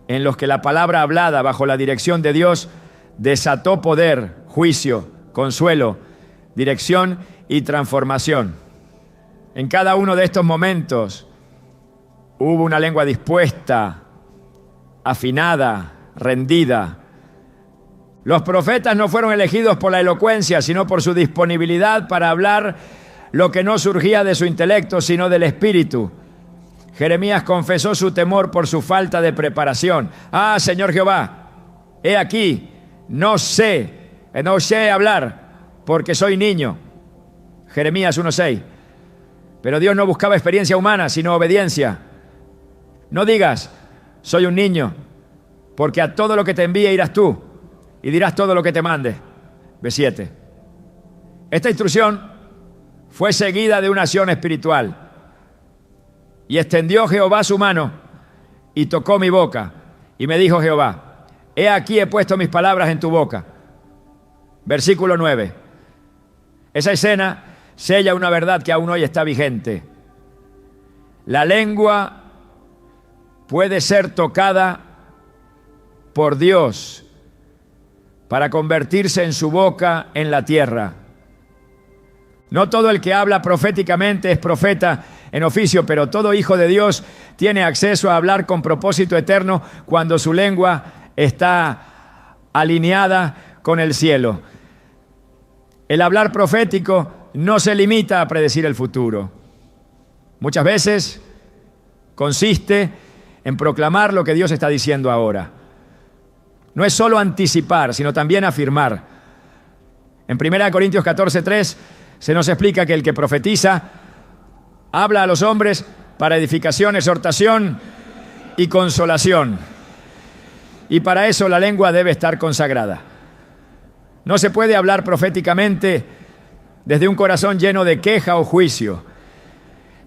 en los que la palabra hablada bajo la dirección de Dios desató poder, juicio, consuelo, dirección y transformación. En cada uno de estos momentos hubo una lengua dispuesta, afinada, rendida. Los profetas no fueron elegidos por la elocuencia, sino por su disponibilidad para hablar lo que no surgía de su intelecto, sino del espíritu. Jeremías confesó su temor por su falta de preparación. Ah, Señor Jehová, he aquí, no sé hablar, porque soy niño. Jeremías 1:6. Pero Dios no buscaba experiencia humana, sino obediencia. No digas, soy un niño, porque a todo lo que te envíe irás tú y dirás todo lo que te mande. B7. Esta instrucción fue seguida de una acción espiritual. Y extendió Jehová su mano y tocó mi boca. Y me dijo Jehová, he aquí he puesto mis palabras en tu boca. Versículo 9. Esa escena sella una verdad que aún hoy está vigente. La lengua puede ser tocada por Dios para convertirse en su boca en la tierra. No todo el que habla proféticamente es profeta en oficio, pero todo hijo de Dios tiene acceso a hablar con propósito eterno cuando su lengua está alineada con el cielo. El hablar profético no se limita a predecir el futuro. Muchas veces consiste en proclamar lo que Dios está diciendo ahora. No es solo anticipar, sino también afirmar. En 1 Corintios 14:3 se nos explica que el que profetiza habla a los hombres para edificación, exhortación y consolación. Y para eso la lengua debe estar consagrada. No se puede hablar proféticamente desde un corazón lleno de queja o juicio,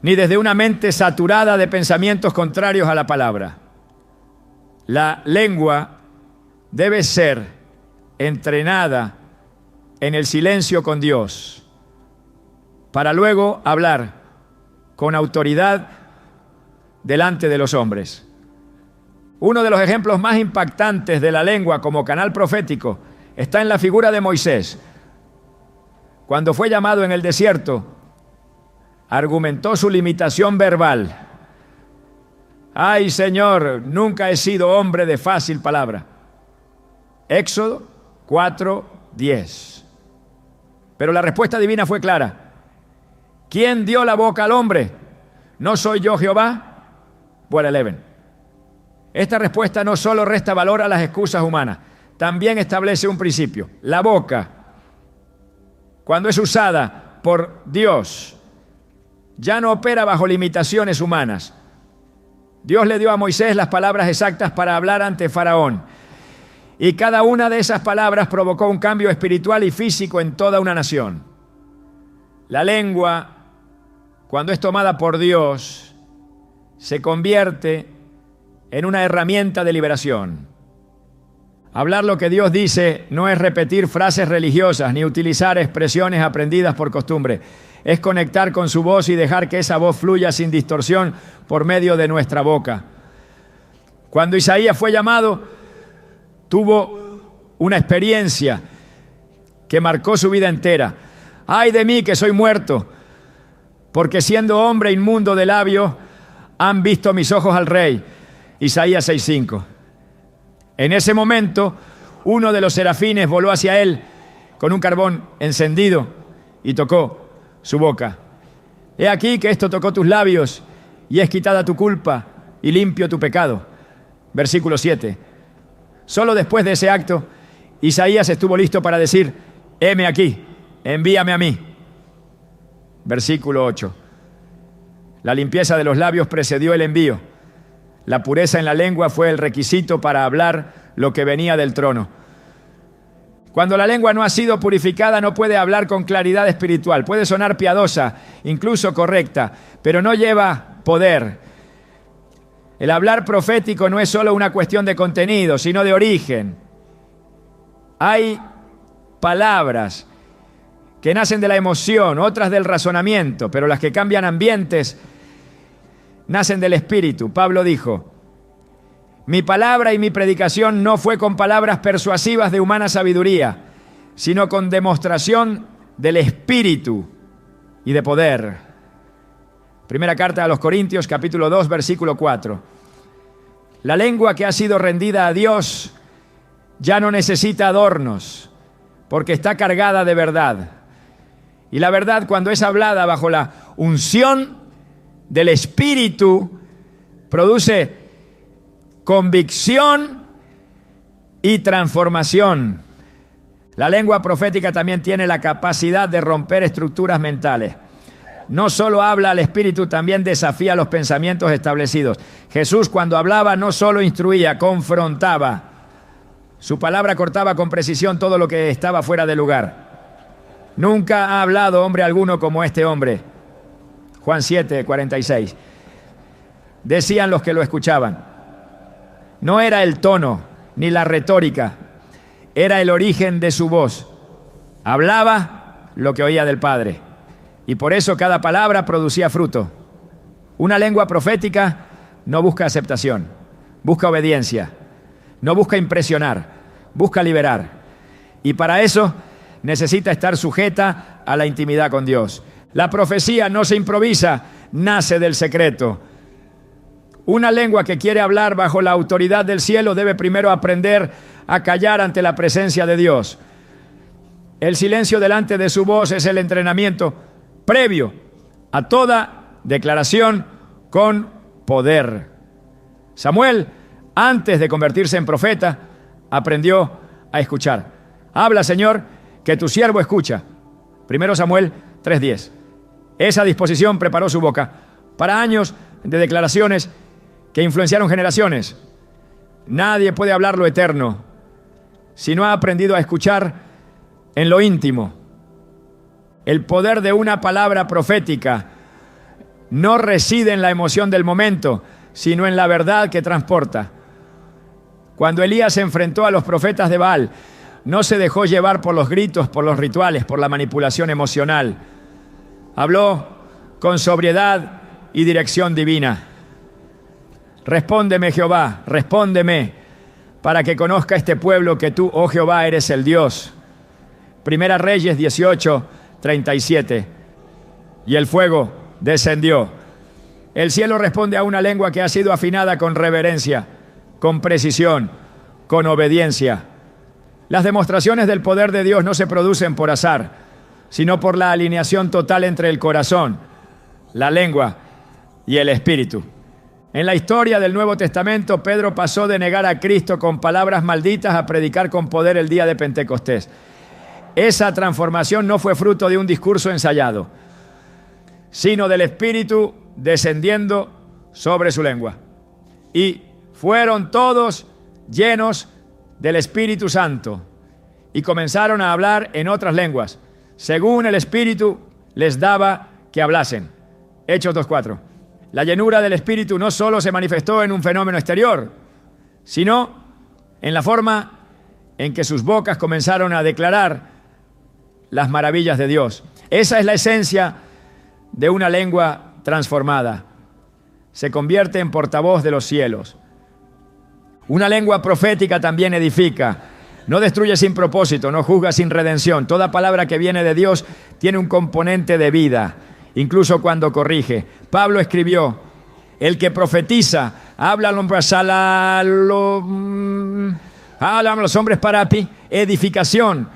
ni desde una mente saturada de pensamientos contrarios a la palabra. La lengua debe ser entrenada en el silencio con Dios, para luego hablar con autoridad delante de los hombres. Uno de los ejemplos más impactantes de la lengua como canal profético está en la figura de Moisés. Cuando fue llamado en el desierto, argumentó su limitación verbal. Ay, Señor, nunca he sido hombre de fácil palabra. Éxodo 4:10. Pero la respuesta divina fue clara. ¿Quién dio la boca al hombre? ¿No soy yo Jehová? Well, 11. Esta respuesta no solo resta valor a las excusas humanas, también establece un principio. La boca, cuando es usada por Dios, ya no opera bajo limitaciones humanas. Dios le dio a Moisés las palabras exactas para hablar ante Faraón. Y cada una de esas palabras provocó un cambio espiritual y físico en toda una nación. La lengua, cuando es tomada por Dios, se convierte en una herramienta de liberación. Hablar lo que Dios dice no es repetir frases religiosas ni utilizar expresiones aprendidas por costumbre. Es conectar con su voz y dejar que esa voz fluya sin distorsión por medio de nuestra boca. Cuando Isaías fue llamado, tuvo una experiencia que marcó su vida entera. ¡Ay de mí que soy muerto! Porque siendo hombre inmundo de labios, han visto mis ojos al Rey. Isaías 6:5. En ese momento, uno de los serafines voló hacia él con un carbón encendido y tocó su boca. He aquí que esto tocó tus labios y es quitada tu culpa y limpio tu pecado. Versículo 7. Solo después de ese acto, Isaías estuvo listo para decir, heme aquí, envíame a mí. Versículo 8. La limpieza de los labios precedió el envío. La pureza en la lengua fue el requisito para hablar lo que venía del trono. Cuando la lengua no ha sido purificada, no puede hablar con claridad espiritual. Puede sonar piadosa, incluso correcta, pero no lleva poder. El hablar profético no es solo una cuestión de contenido, sino de origen. Hay palabras que nacen de la emoción, otras del razonamiento, pero las que cambian ambientes nacen del Espíritu. Pablo dijo, mi palabra y mi predicación no fue con palabras persuasivas de humana sabiduría, sino con demostración del Espíritu y de poder. Primera carta a los Corintios, capítulo 2, versículo 4. La lengua que ha sido rendida a Dios ya no necesita adornos, porque está cargada de verdad. Y la verdad, cuando es hablada bajo la unción del Espíritu, produce convicción y transformación. La lengua profética también tiene la capacidad de romper estructuras mentales. No solo habla al espíritu, también desafía los pensamientos establecidos. Jesús, cuando hablaba, no solo instruía, confrontaba. Su palabra cortaba con precisión todo lo que estaba fuera de lugar. Nunca ha hablado hombre alguno como este hombre. Juan 7, 46. Decían los que lo escuchaban. No era el tono ni la retórica, era el origen de su voz. Hablaba lo que oía del Padre. Y por eso cada palabra producía fruto. Una lengua profética no busca aceptación, busca obediencia. No busca impresionar, busca liberar. Y para eso necesita estar sujeta a la intimidad con Dios. La profecía no se improvisa, nace del secreto. Una lengua que quiere hablar bajo la autoridad del cielo debe primero aprender a callar ante la presencia de Dios. El silencio delante de su voz es el entrenamiento previo a toda declaración con poder. Samuel, antes de convertirse en profeta, aprendió a escuchar. Habla, Señor, que tu siervo escucha. 1 Samuel 3:10. Esa disposición preparó su boca para años de declaraciones que influenciaron generaciones. Nadie puede hablar lo eterno si no ha aprendido a escuchar en lo íntimo. El poder de una palabra profética no reside en la emoción del momento, sino en la verdad que transporta. Cuando Elías se enfrentó a los profetas de Baal, no se dejó llevar por los gritos, por los rituales, por la manipulación emocional. Habló con sobriedad y dirección divina. Respóndeme, Jehová, respóndeme, para que conozca este pueblo que tú, oh Jehová, eres el Dios. Primera Reyes 18:37. Y el fuego descendió. El cielo responde a una lengua que ha sido afinada con reverencia, con precisión, con obediencia. Las demostraciones del poder de Dios no se producen por azar, sino por la alineación total entre el corazón, la lengua y el espíritu. En la historia del Nuevo Testamento, Pedro pasó de negar a Cristo con palabras malditas a predicar con poder el día de Pentecostés. Esa transformación no fue fruto de un discurso ensayado, sino del Espíritu descendiendo sobre su lengua. Y fueron todos llenos del Espíritu Santo y comenzaron a hablar en otras lenguas, según el Espíritu les daba que hablasen. Hechos 2:4. La llenura del Espíritu no solo se manifestó en un fenómeno exterior, sino en la forma en que sus bocas comenzaron a declarar las maravillas de Dios. Esa es la esencia de una lengua transformada. Se convierte en portavoz de los cielos. Una lengua profética también edifica. No destruye sin propósito, no juzga sin redención. Toda palabra que viene de Dios tiene un componente de vida, incluso cuando corrige. Pablo escribió: el que profetiza habla a los hombres para edificación,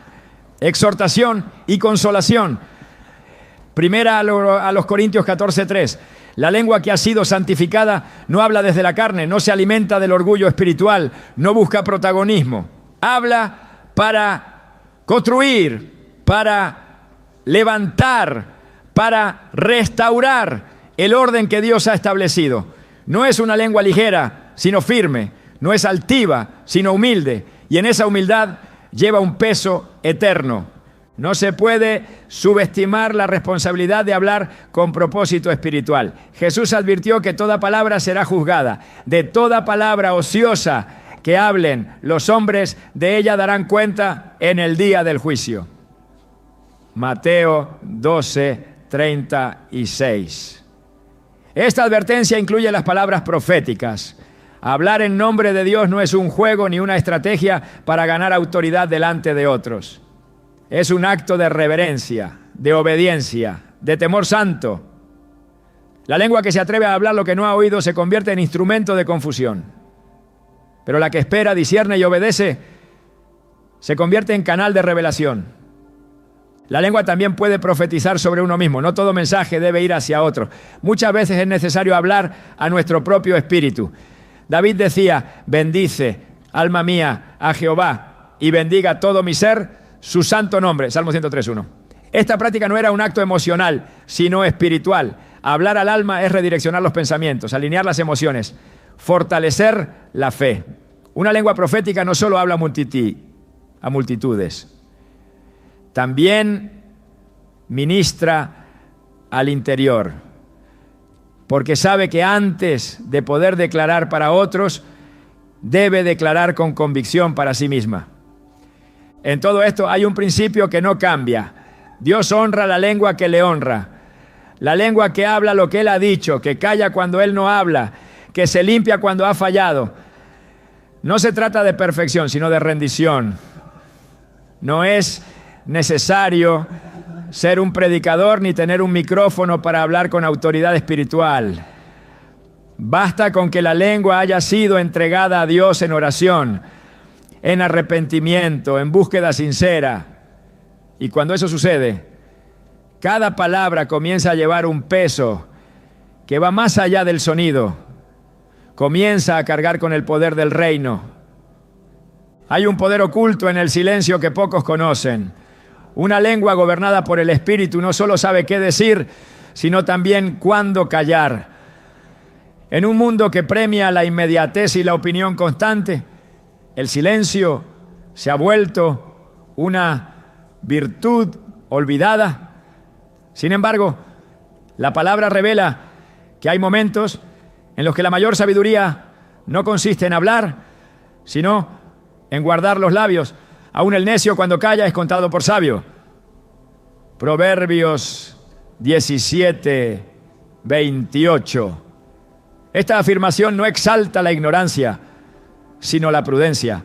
exhortación y consolación. Primera a los Corintios 14:3. La lengua que ha sido santificada no habla desde la carne, no se alimenta del orgullo espiritual, no busca protagonismo. Habla para construir, para levantar, para restaurar el orden que Dios ha establecido. No es una lengua ligera, sino firme. No es altiva, sino humilde. Y en esa humildad lleva un peso eterno. No se puede subestimar la responsabilidad de hablar con propósito espiritual. Jesús advirtió que toda palabra será juzgada. De toda palabra ociosa que hablen los hombres, de ella darán cuenta en el día del juicio. Mateo 12:36. Esta advertencia incluye las palabras proféticas. Hablar en nombre de Dios no es un juego ni una estrategia para ganar autoridad delante de otros. Es un acto de reverencia, de obediencia, de temor santo. La lengua que se atreve a hablar lo que no ha oído se convierte en instrumento de confusión. Pero la que espera, discierne y obedece se convierte en canal de revelación. La lengua también puede profetizar sobre uno mismo. No todo mensaje debe ir hacia otro. Muchas veces es necesario hablar a nuestro propio espíritu. David decía: bendice, alma mía, a Jehová, y bendiga todo mi ser su santo nombre. Salmo 103:1. Esta práctica no era un acto emocional, sino espiritual. Hablar al alma es redireccionar los pensamientos, alinear las emociones, fortalecer la fe. Una lengua profética no solo habla a multitudes, también ministra al interior, porque sabe que antes de poder declarar para otros, debe declarar con convicción para sí misma. En todo esto hay un principio que no cambia. Dios honra la lengua que le honra. La lengua que habla lo que Él ha dicho, que calla cuando Él no habla, que se limpia cuando ha fallado. No se trata de perfección, sino de rendición. No es necesario ser un predicador ni tener un micrófono para hablar con autoridad espiritual. Basta con que la lengua haya sido entregada a Dios en oración, en arrepentimiento, en búsqueda sincera. Y cuando eso sucede, cada palabra comienza a llevar un peso que va más allá del sonido. Comienza a cargar con el poder del reino. Hay un poder oculto en el silencio que pocos conocen. Una lengua gobernada por el Espíritu no solo sabe qué decir, sino también cuándo callar. En un mundo que premia la inmediatez y la opinión constante, el silencio se ha vuelto una virtud olvidada. Sin embargo, la palabra revela que hay momentos en los que la mayor sabiduría no consiste en hablar, sino en guardar los labios. Aún el necio cuando calla es contado por sabio. Proverbios 17, 28. Esta afirmación no exalta la ignorancia, sino la prudencia.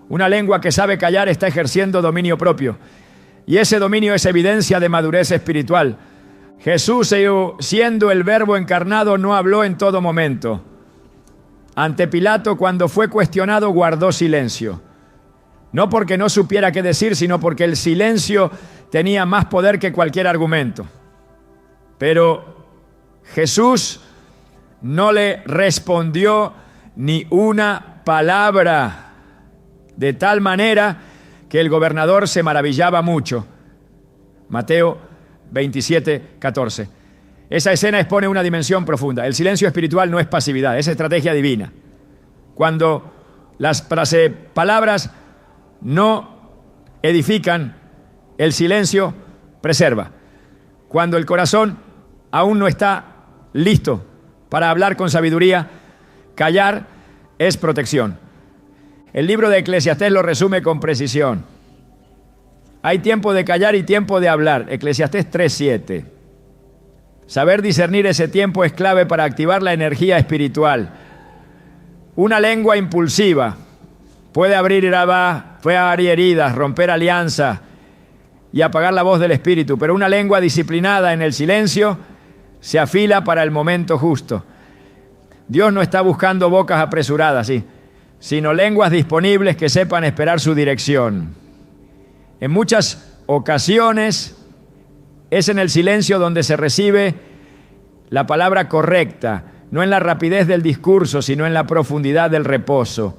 Una lengua que sabe callar está ejerciendo dominio propio. Y ese dominio es evidencia de madurez espiritual. Jesús, siendo el Verbo encarnado, no habló en todo momento. Ante Pilato, cuando fue cuestionado, guardó silencio. No porque no supiera qué decir, sino porque el silencio tenía más poder que cualquier argumento. Pero Jesús no le respondió ni una palabra, de tal manera que el gobernador se maravillaba mucho. Mateo 27, 14. Esa escena expone una dimensión profunda. El silencio espiritual no es pasividad, es estrategia divina. Cuando las palabras no edifican, el silencio preserva. Cuando el corazón aún no está listo para hablar con sabiduría, callar es protección. El libro de Eclesiastés lo resume con precisión. Hay tiempo de callar y tiempo de hablar. Eclesiastés 3:7. Saber discernir ese tiempo es clave para activar la energía espiritual. Una lengua impulsiva puede abrir heridas, romper alianzas y apagar la voz del espíritu, pero una lengua disciplinada en el silencio se afila para el momento justo. Dios no está buscando bocas apresuradas, sino lenguas disponibles que sepan esperar su dirección. En muchas ocasiones es en el silencio donde se recibe la palabra correcta, no en la rapidez del discurso, sino en la profundidad del reposo.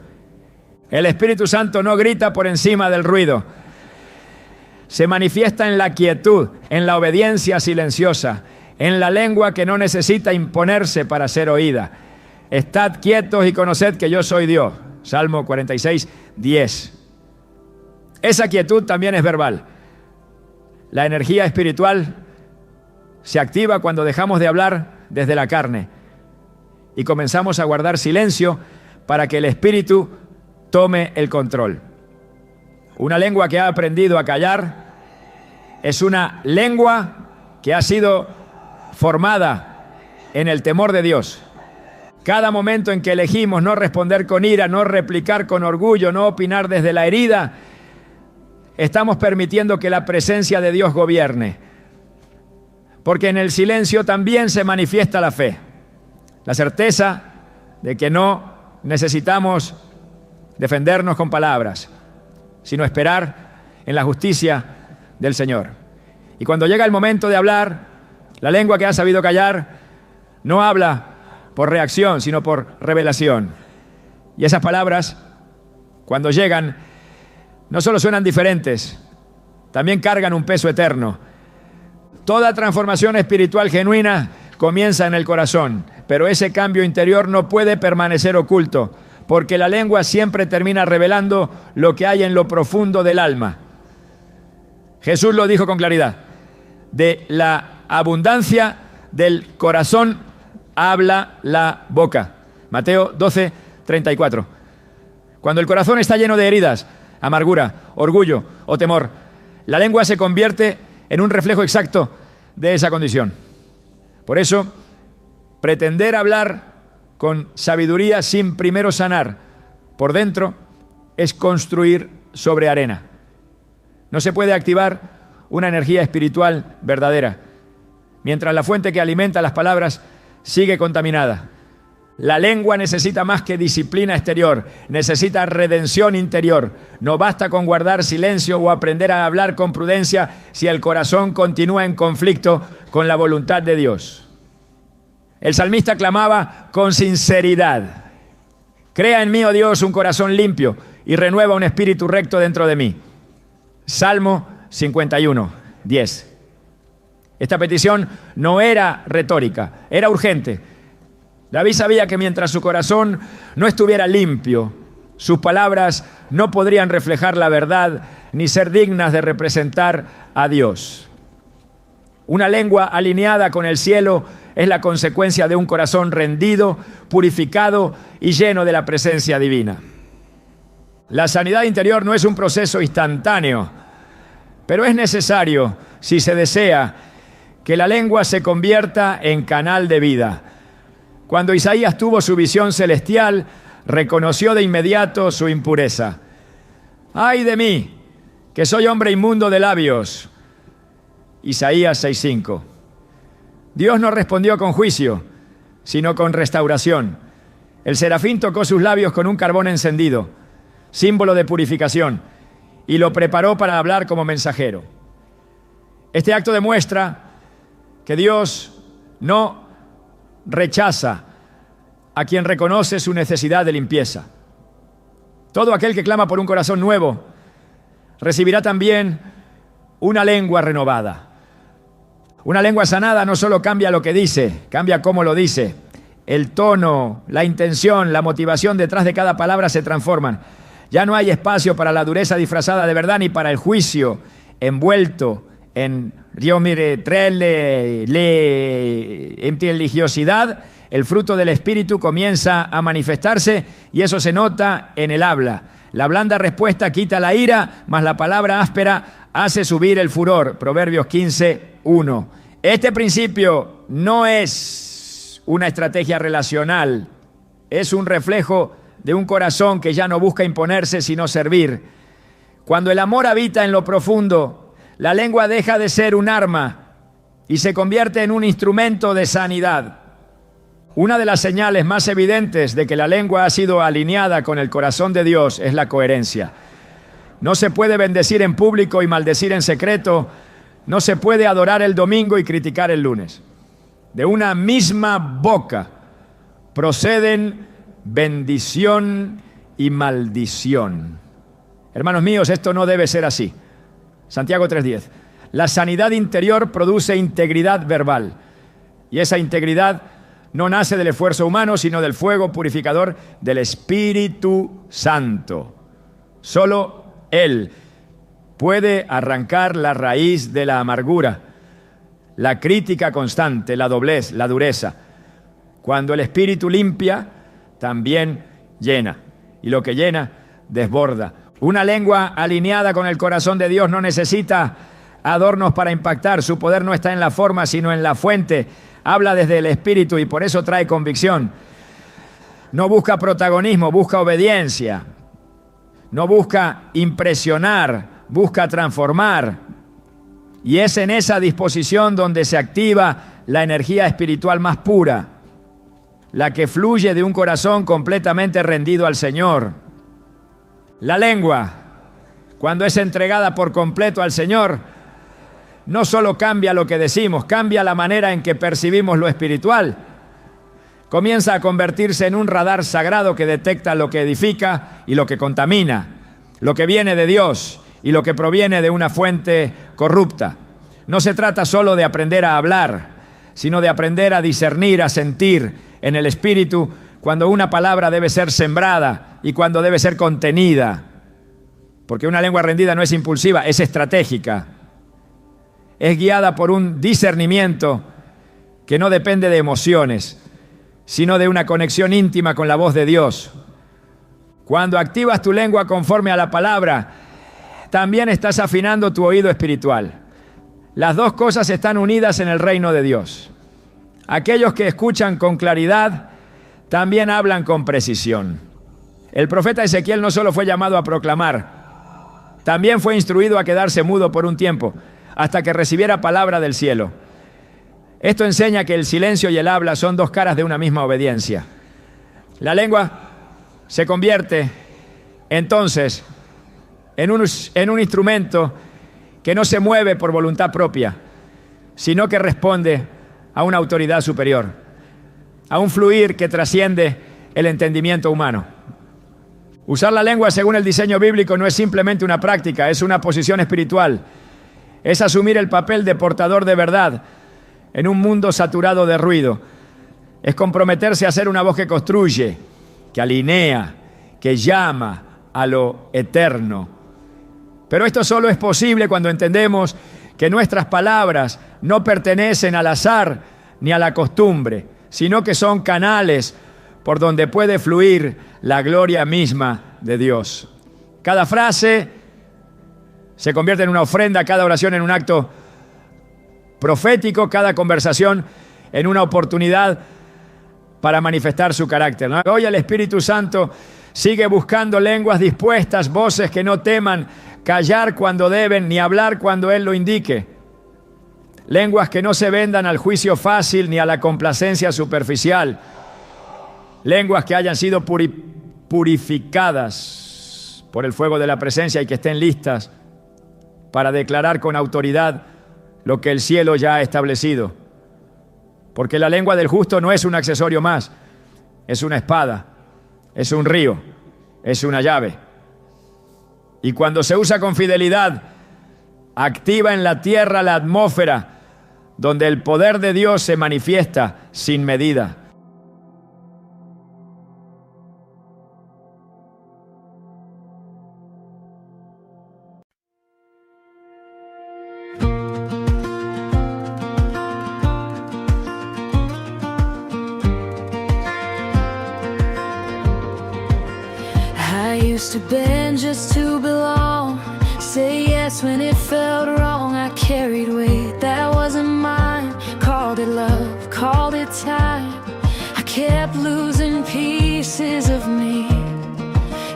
El Espíritu Santo no grita por encima del ruido. Se manifiesta en la quietud, en la obediencia silenciosa, en la lengua que no necesita imponerse para ser oída. Estad quietos y conoced que yo soy Dios. Salmo 46, 10. Esa quietud también es verbal. La energía espiritual se activa cuando dejamos de hablar desde la carne y comenzamos a guardar silencio para que el Espíritu tome el control. Una lengua que ha aprendido a callar es una lengua que ha sido formada en el temor de Dios. Cada momento en que elegimos no responder con ira, no replicar con orgullo, no opinar desde la herida, estamos permitiendo que la presencia de Dios gobierne. Porque en el silencio también se manifiesta la fe. La certeza de que no necesitamos defendernos con palabras, sino esperar en la justicia del Señor. Y cuando llega el momento de hablar, la lengua que ha sabido callar no habla por reacción, sino por revelación. Y esas palabras, cuando llegan, no solo suenan diferentes, también cargan un peso eterno. Toda transformación espiritual genuina comienza en el corazón, pero ese cambio interior no puede permanecer oculto, porque la lengua siempre termina revelando lo que hay en lo profundo del alma. Jesús lo dijo con claridad: de la abundancia del corazón habla la boca. Mateo 12:34. Cuando el corazón está lleno de heridas, amargura, orgullo o temor, la lengua se convierte en un reflejo exacto de esa condición. Por eso, pretender hablar con sabiduría sin primero sanar por dentro es construir sobre arena. No se puede activar una energía espiritual verdadera mientras la fuente que alimenta las palabras sigue contaminada. La lengua necesita más que disciplina exterior, necesita redención interior. No basta con guardar silencio o aprender a hablar con prudencia si el corazón continúa en conflicto con la voluntad de Dios. El salmista clamaba con sinceridad: crea en mí, oh Dios, un corazón limpio y renueva un espíritu recto dentro de mí. Salmo 51:10. Esta petición no era retórica, era urgente. David sabía que mientras su corazón no estuviera limpio, sus palabras no podrían reflejar la verdad ni ser dignas de representar a Dios. Una lengua alineada con el cielo es la consecuencia de un corazón rendido, purificado y lleno de la presencia divina. La sanidad interior no es un proceso instantáneo, pero es necesario si se desea que la lengua se convierta en canal de vida. Cuando Isaías tuvo su visión celestial, reconoció de inmediato su impureza. ¡Ay de mí, que soy hombre inmundo de labios! Isaías 6:5. Dios no respondió con juicio, sino con restauración. El serafín tocó sus labios con un carbón encendido, símbolo de purificación, y lo preparó para hablar como mensajero. Este acto demuestra que Dios no rechaza a quien reconoce su necesidad de limpieza. Todo aquel que clama por un corazón nuevo recibirá también una lengua renovada. Una lengua sanada no solo cambia lo que dice, cambia cómo lo dice. El tono, la intención, la motivación detrás de cada palabra se transforman. Ya no hay espacio para la dureza disfrazada de verdad ni para el juicio envuelto en religiosidad. El fruto del Espíritu comienza a manifestarse y eso se nota en el habla. La blanda respuesta quita la ira, mas la palabra áspera hace subir el furor. Proverbios 15:1. Este principio no es una estrategia relacional, es un reflejo de un corazón que ya no busca imponerse sino servir. Cuando el amor habita en lo profundo, la lengua deja de ser un arma y se convierte en un instrumento de sanidad. Una de las señales más evidentes de que la lengua ha sido alineada con el corazón de Dios es la coherencia. No se puede bendecir en público y maldecir en secreto. No se puede adorar el domingo y criticar el lunes. De una misma boca proceden bendición y maldición. Hermanos míos, esto no debe ser así. Santiago 3:10. La sanidad interior produce integridad verbal. Y esa integridad no nace del esfuerzo humano, sino del fuego purificador del Espíritu Santo. Solo Él puede arrancar la raíz de la amargura, la crítica constante, la doblez, la dureza. Cuando el Espíritu limpia, también llena. Y lo que llena, desborda. Una lengua alineada con el corazón de Dios no necesita adornos para impactar. Su poder no está en la forma, sino en la fuente. Habla desde el Espíritu y por eso trae convicción. No busca protagonismo, busca obediencia. No busca impresionar, busca transformar. Y es en esa disposición donde se activa la energía espiritual más pura, la que fluye de un corazón completamente rendido al Señor. La lengua, cuando es entregada por completo al Señor, no solo cambia lo que decimos, cambia la manera en que percibimos lo espiritual. Comienza a convertirse en un radar sagrado que detecta lo que edifica y lo que contamina, lo que viene de Dios y lo que proviene de una fuente corrupta. No se trata solo de aprender a hablar, sino de aprender a discernir, a sentir en el espíritu cuando una palabra debe ser sembrada y cuando debe ser contenida. Porque una lengua rendida no es impulsiva, es estratégica. Es guiada por un discernimiento que no depende de emociones, sino de una conexión íntima con la voz de Dios. Cuando activas tu lengua conforme a la palabra, también estás afinando tu oído espiritual. Las dos cosas están unidas en el reino de Dios. Aquellos que escuchan con claridad también hablan con precisión. El profeta Ezequiel no solo fue llamado a proclamar, también fue instruido a quedarse mudo por un tiempo, hasta que recibiera palabra del cielo. Esto enseña que el silencio y el habla son dos caras de una misma obediencia. La lengua se convierte entonces en un instrumento que no se mueve por voluntad propia, sino que responde a una autoridad superior, a un fluir que trasciende el entendimiento humano. Usar la lengua según el diseño bíblico no es simplemente una práctica, es una posición espiritual. Es asumir el papel de portador de verdad en un mundo saturado de ruido. Es comprometerse a ser una voz que construye, que alinea, que llama a lo eterno. Pero esto solo es posible cuando entendemos que nuestras palabras no pertenecen al azar ni a la costumbre, sino que son canales por donde puede fluir la gloria misma de Dios. Cada frase se convierte en una ofrenda, cada oración en un acto profético, cada conversación en una oportunidad para manifestar su carácter, ¿no? Hoy el Espíritu Santo sigue buscando lenguas dispuestas, voces que no teman callar cuando deben, ni hablar cuando Él lo indique. Lenguas que no se vendan al juicio fácil ni a la complacencia superficial. Lenguas que hayan sido purificadas por el fuego de la presencia y que estén listas para declarar con autoridad lo que el cielo ya ha establecido. Porque la lengua del justo no es un accesorio más, es una espada, es un río, es una llave. Y cuando se usa con fidelidad, activa en la tierra la atmósfera donde el poder de Dios se manifiesta sin medida. Used to bend just to belong, say yes when it felt wrong. I carried weight that wasn't mine, called it love, called it time. I kept losing pieces of me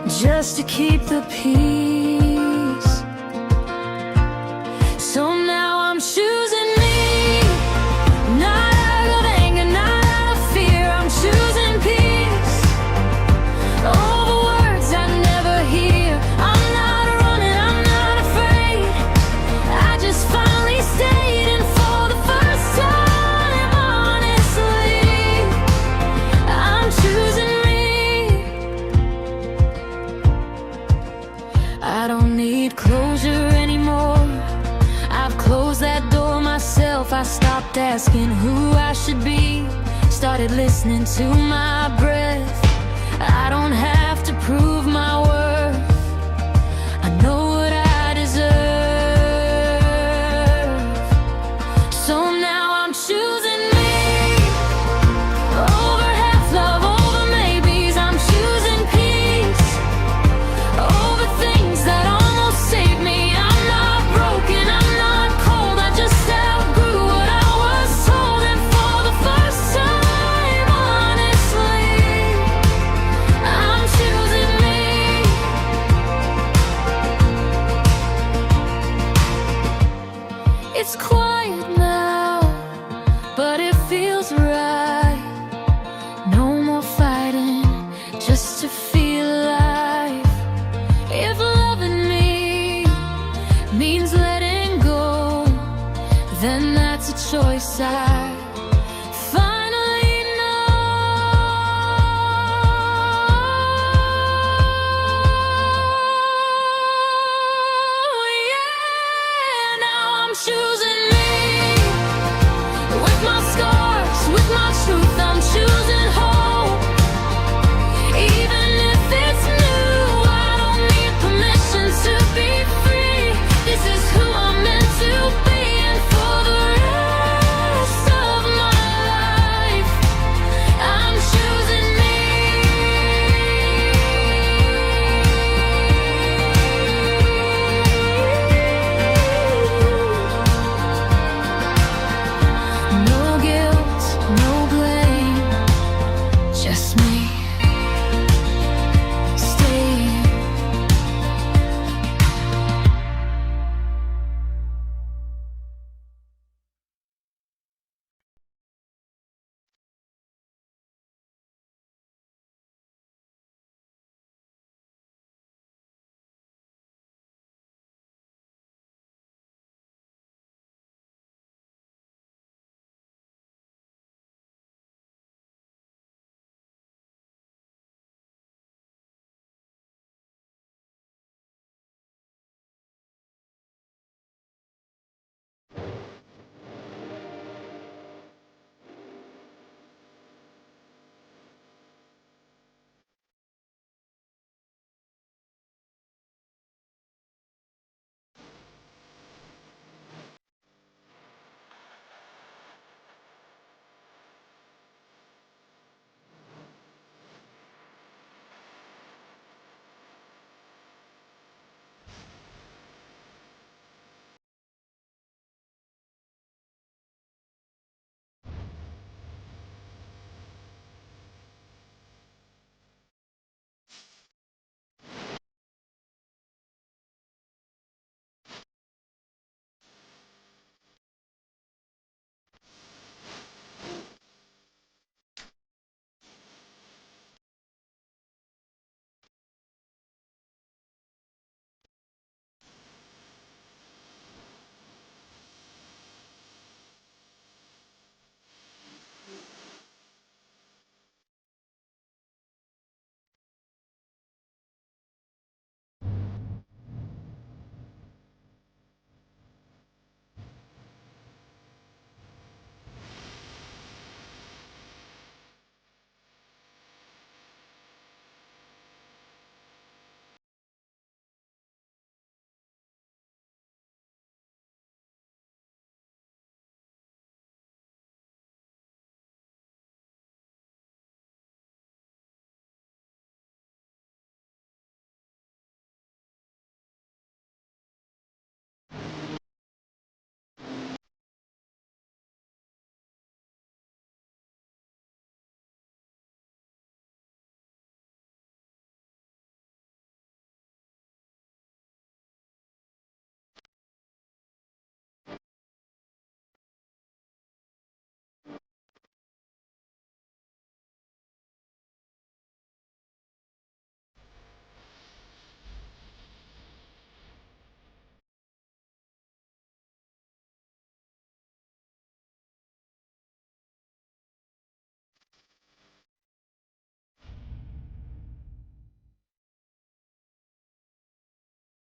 just to keep the peace. So now I'm choosing me, not out of anger, not out of fear. I'm choosing peace over words I never hear. I'm not running, I'm not afraid. I just finally stayed, and for the first time, honestly, I'm choosing me. I don't need closure anymore. I've closed that door myself. I stopped asking who I should be, started listening to my breath. I don't have to prove my worth. I know what I deserve. So now I'm choosing me over half love, over maybes. I'm choosing peace over things that almost saved me. I'm not broken, I'm not cold. I just outgrew what I was told, and for the first time, honestly, I'm choosing me. It's quiet now, but it feels right.